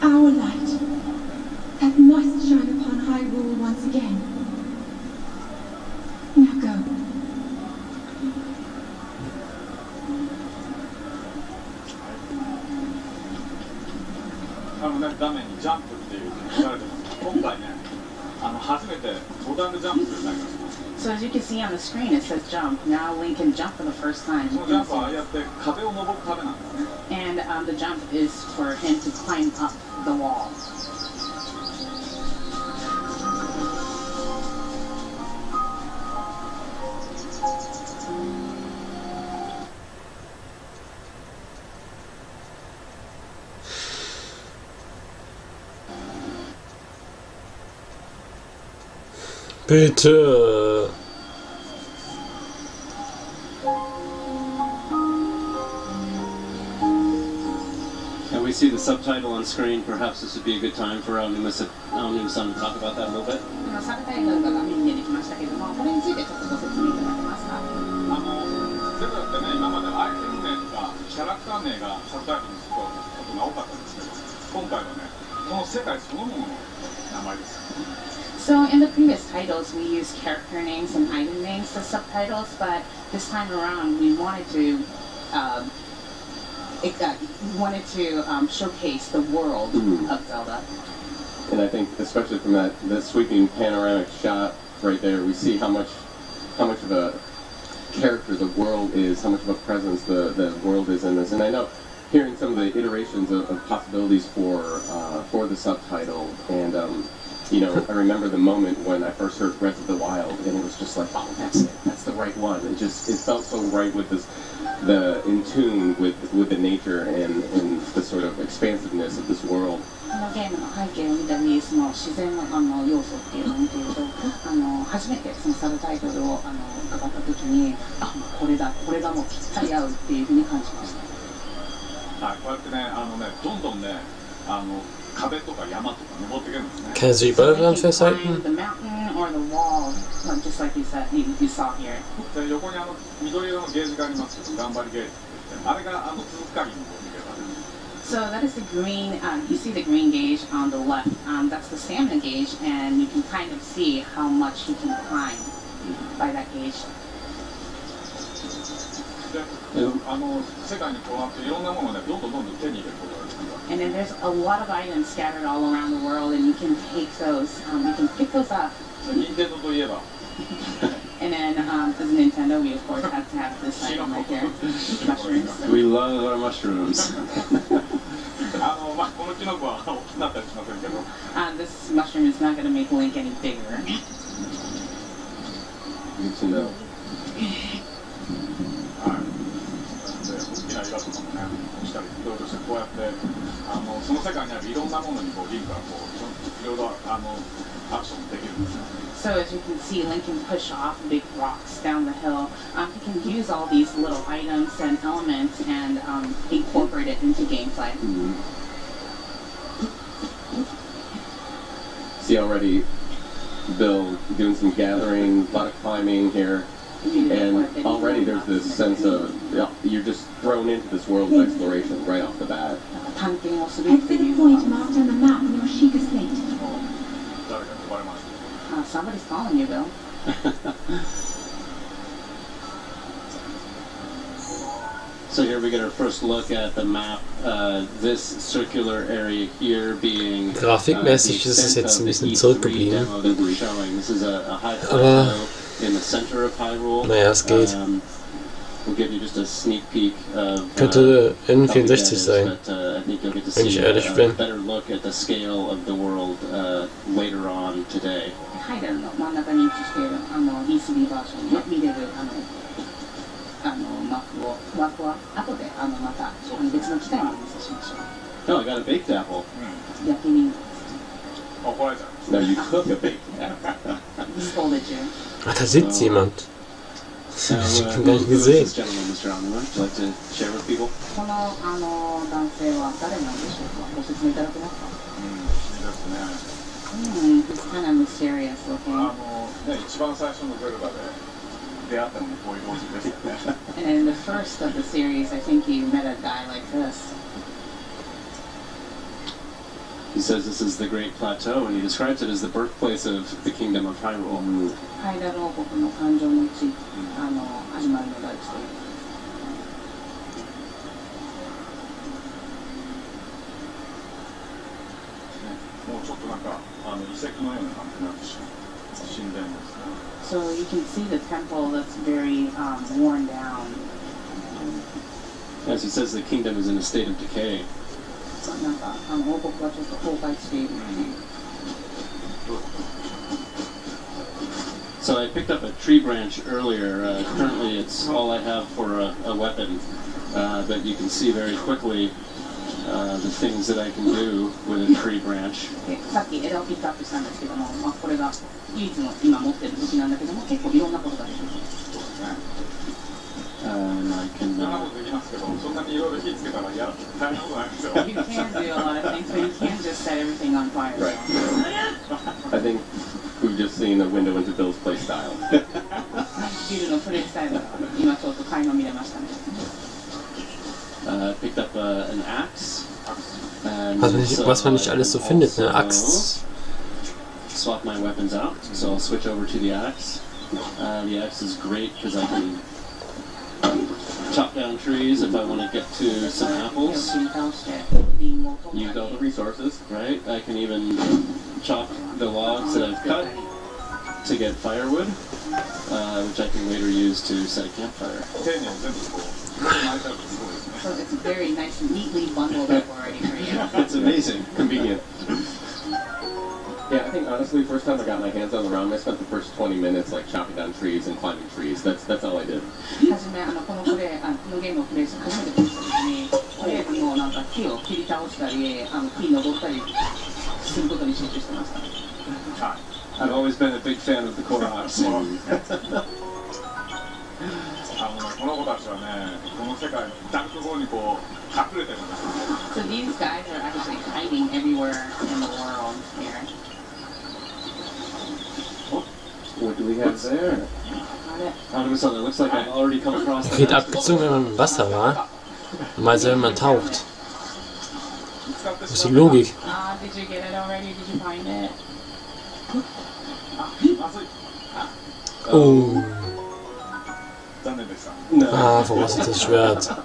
Our light. That must shine upon Hyrule once again. Now go. ね、画面にジャンプっていうふうに書かれてます。今回ね、初めてボタンでジャンプするようになりました。 So as you can see on the screen, it says jump. Now Link can jump for the first time. そのジャンプはああやって壁を登るためなんですね。 And the jump is for him to climb up the wall. Bitte. And we see the subtitle on screen. Perhaps this would be a good time for Aonuma-san to talk about that a little bit. サブタイトルが画面に出てきましたけども、これについてちょっとご説明いただけますか。ゼルダってね、今までアイテム名とかキャラクター名がサブタイトルにつくことが多かったんですけど、今回はね、この世界そのものの名前です。 So in the previous titles, we used character names and item names as subtitles, but this time around, we wanted to showcase the world of Zelda. And I think, especially from that sweeping panoramic shot right there, we see how much of a character the world is, how much of a presence the world is in this. And I know, hearing some of the iterations of possibilities for the subtitle, and you know, I remember the moment when I first heard Breath of the Wild, and it was just like, oh, that's it, that's the right one. It felt so right with in tune with the nature and the sort of expansiveness of this world. このゲームの背景を見たり、その自然の要素っていうのを見ていると、初めてそのサブタイトルを伺った時に、これがもうぴったり合うっていうふうに感じました。はい、こうやってね、どんどんね、壁とか山とか登っていけるんですね。 Kann sie Ball dran festhalten? The mountain or the wall, just like you saw here. で横に緑色のゲージがありますけど、頑張りゲージって言って、あれが続く限り登っていけばね。 So that is the green, you see the green gauge on the left, that's the stamina gauge, and you can kind of see how much you can climb by that age. で世界にこうあっていろんなものをねどんどん手に入れることができるわけ。 And then there's a lot of items scattered all around the world, and you can take those, you can pick those up. 任天堂といえば And then, as a Nintendo, we of course have to have this item right here, mushrooms. We love our mushrooms. このキノコは大きくなったりしませんけど This mushroom is not going to make Link any bigger. Good to know. はい大きな岩とかもねしたりいろいろしてこうやってその世界にあるいろんなものにこうリンクがこういろいろアクションできるんですね So as you can see, Link can push off big rocks down the hill. He can use all these little items and elements and incorporate it into gameplay. See already Bill doing some gathering, a lot of climbing here, and already there's this sense of you're just thrown into this world of exploration right off the bat. Head for the point marked on the map on your Sheikah slate. 誰かに呼ばれました Somebody's calling you, Bill. So here we get our first look at the map. This circular area here being Grafikmäßig ist es jetzt ein bisschen zurückgeblieben. Aber naja, es geht. Könnte N64 sein, wenn ich ehrlich bin. はい、真ん中に位置しているE3 バージョンで見れるマップは後でまた別の機会にお見せしましょう。Oh, I got a baked apple. 焼き身。怒られちゃう No, you cook a baked apple. Scolded you. Ah, da sitzt jemand. Ich hab ihn gar nicht gesehen. This gentleman, Mr. Omniman, would you like to share with people? この男性は誰なんでしょうか。ご説明いただけますか。いいですね He's kind of mysterious looking. 一番最初のゼルダで出会ったのもこういう同時ですよね And in the first of the series, I think you met a guy like this. He says this is the Great Plateau, and he describes it as the birthplace of the Kingdom of Hyrule. ハイラル王国の誕生の地、始まりの大地という。もうちょっとなんか遺跡のような感じになってしまう神殿ですね So you can see the temple that's very worn down. As he says, the kingdom is in a state of decay. なんか王国がちょっと崩壊している。So I picked up a tree branch earlier. Currently, it's all I have for a weapon, but you can see very quickly the things that I can do with a tree branch. さっき枝をピックアップしたんですけども、これが唯一の今持ってる武器なんだけども、結構いろんなことができる。I can. そんなことできますけど、そんなにいろいろ火つけたら大変なことないですよ。You can do a lot of things, but you can't just set everything on fire. Right. I think we've just seen a window into Bill's play style. ビルのプレイスタイルが今ちょっと垣間見れましたね。Picked up an axe. Was man nicht alles so findet, eine Axt. Swap my weapons out, so I'll switch over to the axe. The axe is great because I can chop down trees if I want to get to some apples. Use all the resources, right? I can even chop the logs that I've cut to get firewood, which I can later use to set a campfire. So it's very nice and neatly bundled up already for you. It's amazing, convenient. Yeah, I think honestly, first time I got my hands on the ROM, I spent the first 20 minutes like chopping down trees and climbing trees. That's all I did. はじめこのゲームをプレイして初めてプレイした時に、とりあえずもうなんか木を切り倒したり、木に登ったりすることに集中してました。I've always been a big fan of the Koroks. この子たちはね、この世界の至る所にこう隠れてるんです。 So these guys are actually hiding everywhere in the world here. What do we have there? So it looks like I've already come across Wird abgezogen, wenn man im Wasser war. Normalerweise, wenn man taucht. Was ist die Logik? Did you get it already? Did you find it? Oh. 残念でした。 Ah, verrostetes Schwert.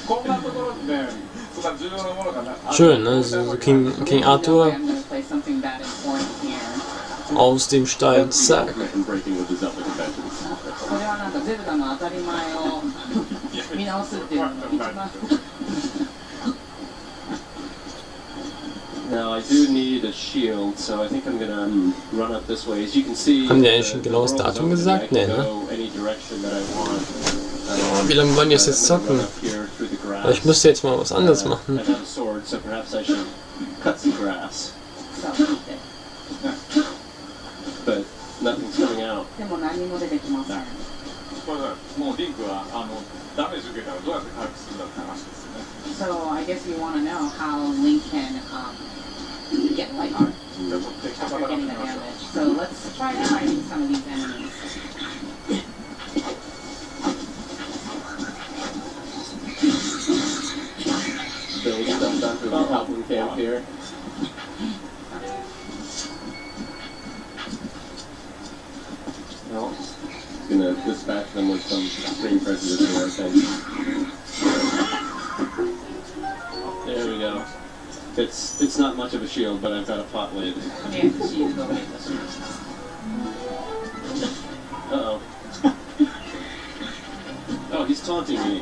こんなところにね、そんな重要なものがな。 Schön, ne? So King Arthur I'm gonna play something that important here. aus dem Stein. Zack. Breaking with the Zelda conventions. これはなんかゼルダの当たり前を見直すっていうのが一番 Now I do need a shield, so I think I'm gonna run up this way. As you can see, Haben die eigentlich schon genaues the world is Datum open. gesagt? I can Nee, ne? go any direction that I want. Wie lange wollen die das jetzt zocken? Run up here through the grass. Ich müsste jetzt mal was anderes I machen. have a sword, so perhaps I should cut some grass. But nothing's coming out. でも何も出てきません。これもうリンクはダメージ受けたらどうやって回復するんだって話ですよね。 So I guess you want to know how Link can get light art じゃあちょっと敵と after 戦って getting み the ましょう。 damage. So let's try fighting some of these enemies. Build stuff up in the Goblin camp here. Well, gonna dispatch them with some screen prejudice here, I think. There we go. It's not much of a shield, but I've got a pot lid. Uh-oh. Oh, he's taunting me.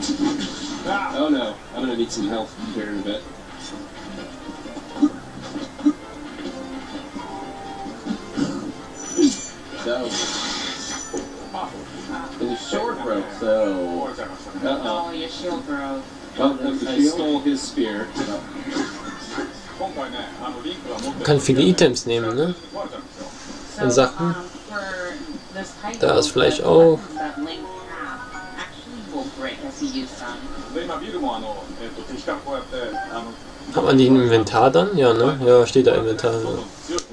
Oh no, I'm gonna need some help here in a bit. So, and his sword broke, so... Oh, your shield broke. Well, I stole his spear. 今回ね、リンクは持って Man kann viele Items nehmen, ne? So, Und Sachen. for this title, Da ist vielleicht the auch- buttons that Link have actually will break as he uses them. で今ビルも敵からこうやってHat man die im Inventar dann? Ja, ne? Ja, steht da Inventar. どんどん Ne? 強い敵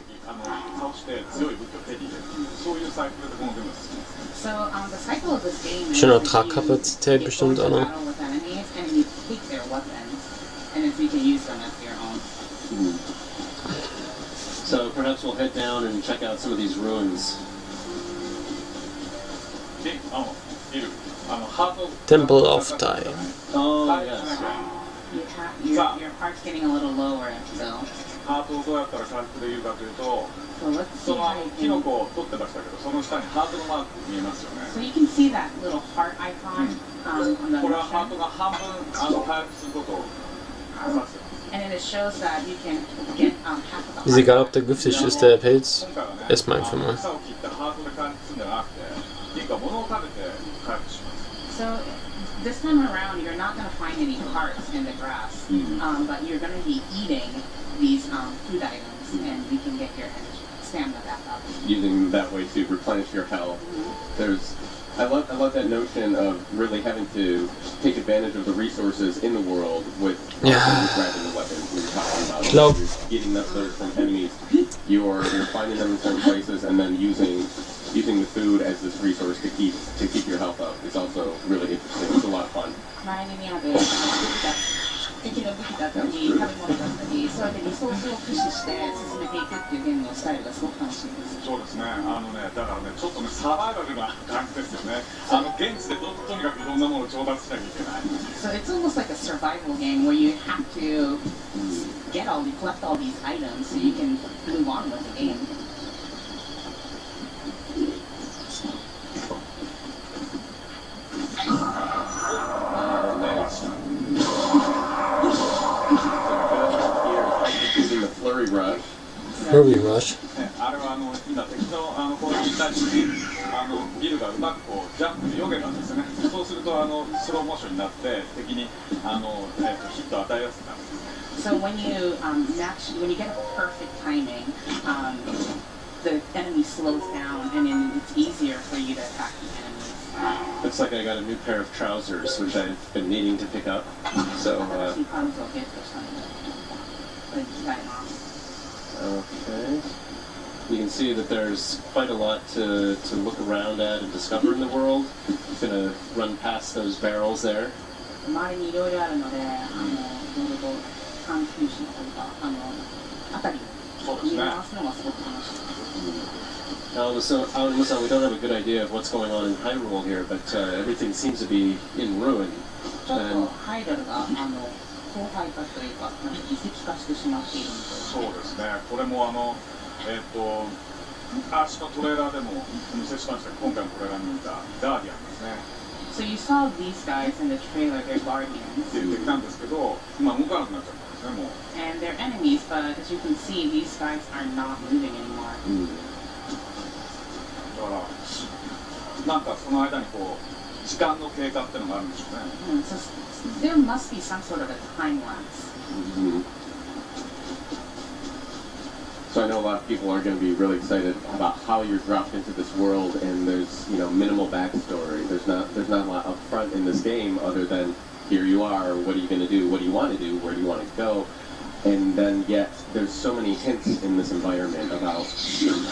倒して強い武器を手に入れるそういうサイクルでこのゲームです。 So, the cycle of this game is Schon noch that Tragkapazität you bestimmt get auch into noch. battle with enemies and you take their weapons, and then you can use them as your own. So perhaps we'll head down and check out some of these ruins. でビルハート Temple of Time. Oh, yes. Your heart's getting a little lower still. ハートをどうやったら回復できるかというと So let's そ see の how you キノ can. コを取ってましたけどその下にハートのマーク見えますよ So ね you can see that little heart icon on the これはハー mission, トが半分回復することを指す and then it shows that you can get half of the Ist egal, heart. ob der giftig ist, der Pilz. 今回はね Erstmal einfach mal. 草を切ったハートで回復するんじゃなくてリンクは物を食べて回復します So this time around, you're not going to find any hearts in the grass, but you're going to be eating these food items, and you can get your stamina back up. Using that way to replenish your health. I love that notion of really having to take advantage of the resources in the world with Yeah. grabbing the weapons we were talking about. Nope. You're getting them from enemies. You're finding them in certain places and then using the food as this resource to keep your health up. It's also really interesting. It's a lot of fun. 周りにある敵の武器だったり、食べ物だったり、そうやってリソースを駆使して進めていくっていうゲームのスタイルがすごく楽しいです。そうですねだからねちょっとねサバイバルな感じですよね現地でとにかくいろんなものを調達しなきゃいけない So it's almost like a survival game where you have to collect all these items so you can move on with the game. Using the flurry rush. Flurry Rush. あれは今敵の攻撃に対してビルがうまくこうジャンプで避けたんですよねそうするとスローモーションになって敵にヒットを与えやすくなる So when you get a perfect timing, the enemy slows down and then it's easier for you to attack the enemies. Looks like I got a new pair of trousers, which I've been needing to pick up. So, okay. You can see that there's quite a lot to look around at and discover in the world. I'm gonna run past those barrels there. 周りにいろいろあるので、いろいろと探求しながら辺り見回すのがすごく楽しい。So, we don't have a good idea of what's going on in Hyrule here, but everything seems to be in ruin. ちょっとハイドルが荒廃化というか遺跡化してしまっているみたいです。そうですね。これも昔のトレーラーでもお見せしましたけど、今回のトレーラーに見たガーディアンですね。So you saw these guys in the trailer, they're guardians. って言ってきたんですけど、今動かなくなっちゃったんですね、もう。And they're enemies, but as you can see, these guys are not moving anymore. だからなんかその間にこう時間の経過っていうのがあるんでしょうね。So there must be some sort of a time lapse. So I know a lot of people are going to be really excited about how you're dropped into this world, and there's minimal backstory. There's not a lot up front in this game other than here you are. What are you going to do? What do you want to do? Where do you want to go? And then yet there's so many hints in this environment about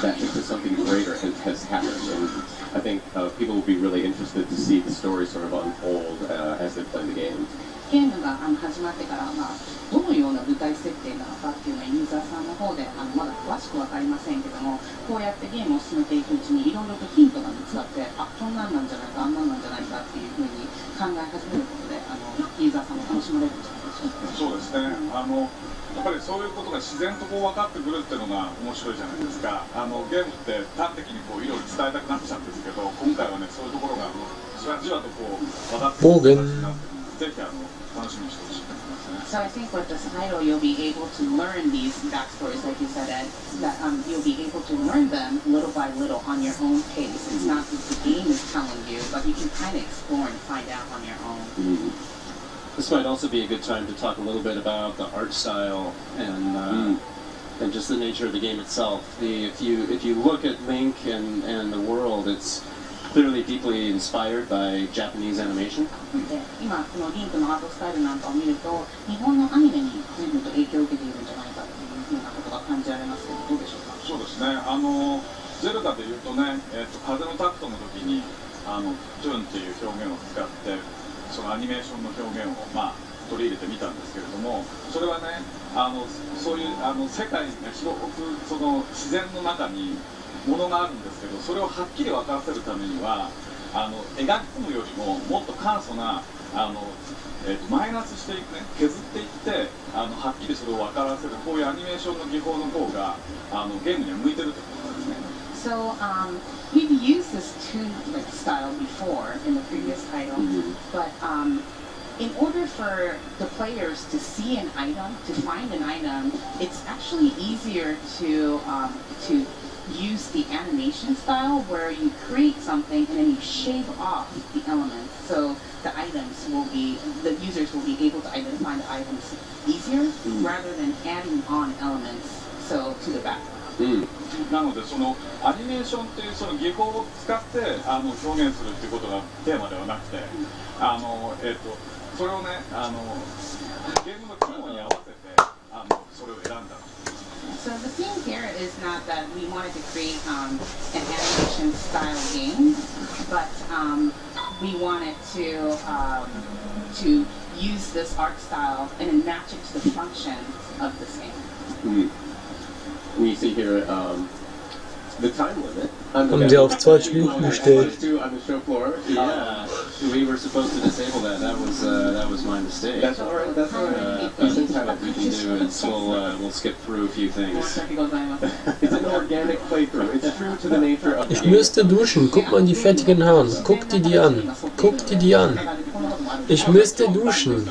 that something greater has happened. And I think people will be really interested to see the story sort of unfold as they play the game. ゲームが始まってから、どのような舞台設定なのかっていうのはユーザーさんの方でまだ詳しく分かりませんけども、こうやってゲームを進めていくうちにいろいろとヒントが見つかって、こんなんなんじゃないか、あんなんなんじゃないかっていうふうに考え始めることで、ユーザーさんも楽しまれるんじゃないでしょうか。そうですね。やっぱりそういうことが自然とこう分かってくるっていうのが面白いじゃないですか。ゲームって端的にこういろいろ伝えたくなっちゃうんですけど、今回はねそういうところがじわじわとこう分かってくる形になって、ぜひ楽しみにしてほしいと思いますね。So I think with this title you'll be able to learn these backstories, like you said, that you'll be able to learn them little by little on your own pace. It's not that the game is telling you, but you can kind of explore and find out on your own. This might also be a good time to talk a little bit about the art style and just the nature of the game itself. If you look at Link and the world, it's clearly deeply inspired by Japanese animation. 今このリンクのアートスタイルなんかを見ると、日本のアニメに随分と影響を受けているんじゃないかというふうなことが感じられますけど、どうでしょうか。そうですね。ゼルダでいうとね、風のタクトの時にトゥーンっていう表現を使って。そのアニメーションの表現を取り入れてみたんですけれども、それはねそういう世界が広くその自然の中にものがあるんですけど、それをはっきり分からせるためには描き込むよりももっと簡素なマイナスしていくね、削っていってはっきりそれを分からせる、こういうアニメーションの技法の方がゲームには向いてるということですね。So we've used this toon style before in the previous title, but in order for the players to see an item, to find an item, it's actually easier to use the animation style where you create something and then you shave off the elements, so the users will be able to identify the items easier rather than adding on elements to the background. なのでそのアニメーションっていうその技法を使って表現するっていうことがテーマではなくて、それをねゲームの規模に合わせてそれを選んだ。So the thing here is not that we wanted to create an animation style game, but we wanted to use this art style and then match it to the function of this game. We see here the time limit. Haben die auf 20 Minuten gestellt. On the show floor. Yeah, we were supposed to disable that. That was my mistake. That's all right. That's all right. What we can do is we'll skip through a few things. It's an organic playthrough. It's true to the nature of the Ich game. müsste duschen. Guck mal die fettigen Haare. Guck dir die an. Guck dir die an. Ich müsste duschen.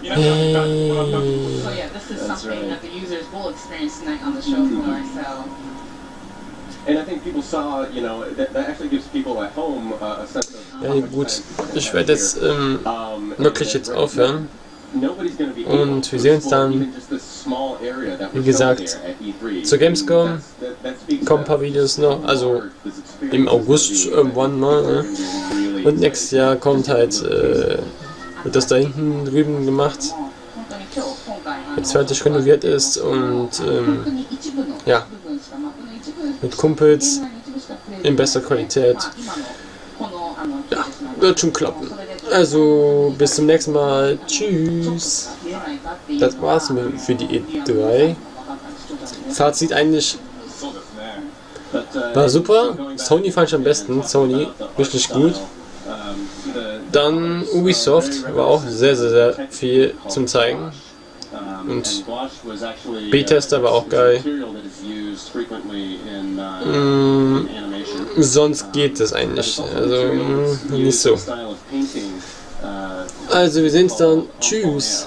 Hey. So yeah, this is something that the users will experience tonight on the show floor. So. And I think people saw, that actually gives people at home a sense of. Ja gut, ich werde jetzt wirklich jetzt aufhören. Und wir sehen uns dann, wie gesagt, zur Gamescom. Kommen ein paar Videos noch, also im August irgendwann mal. Ne? Und nächstes Jahr kommt halt, wird das da hinten drüben gemacht. Jetzt fertig renoviert ist und ja, mit Kumpels in bester Qualität. Ja, wird schon klappen. Also bis zum nächsten Mal. Tschüss. Das war's für die E3. Fazit eigentlich war super. Sony fand ich am besten. Sony, richtig gut. Dann Ubisoft war auch sehr, sehr, sehr viel zum Zeigen. Und B-Tester war auch geil. Sonst geht es eigentlich. Also nicht so. Also wir sehen uns dann. Tschüss.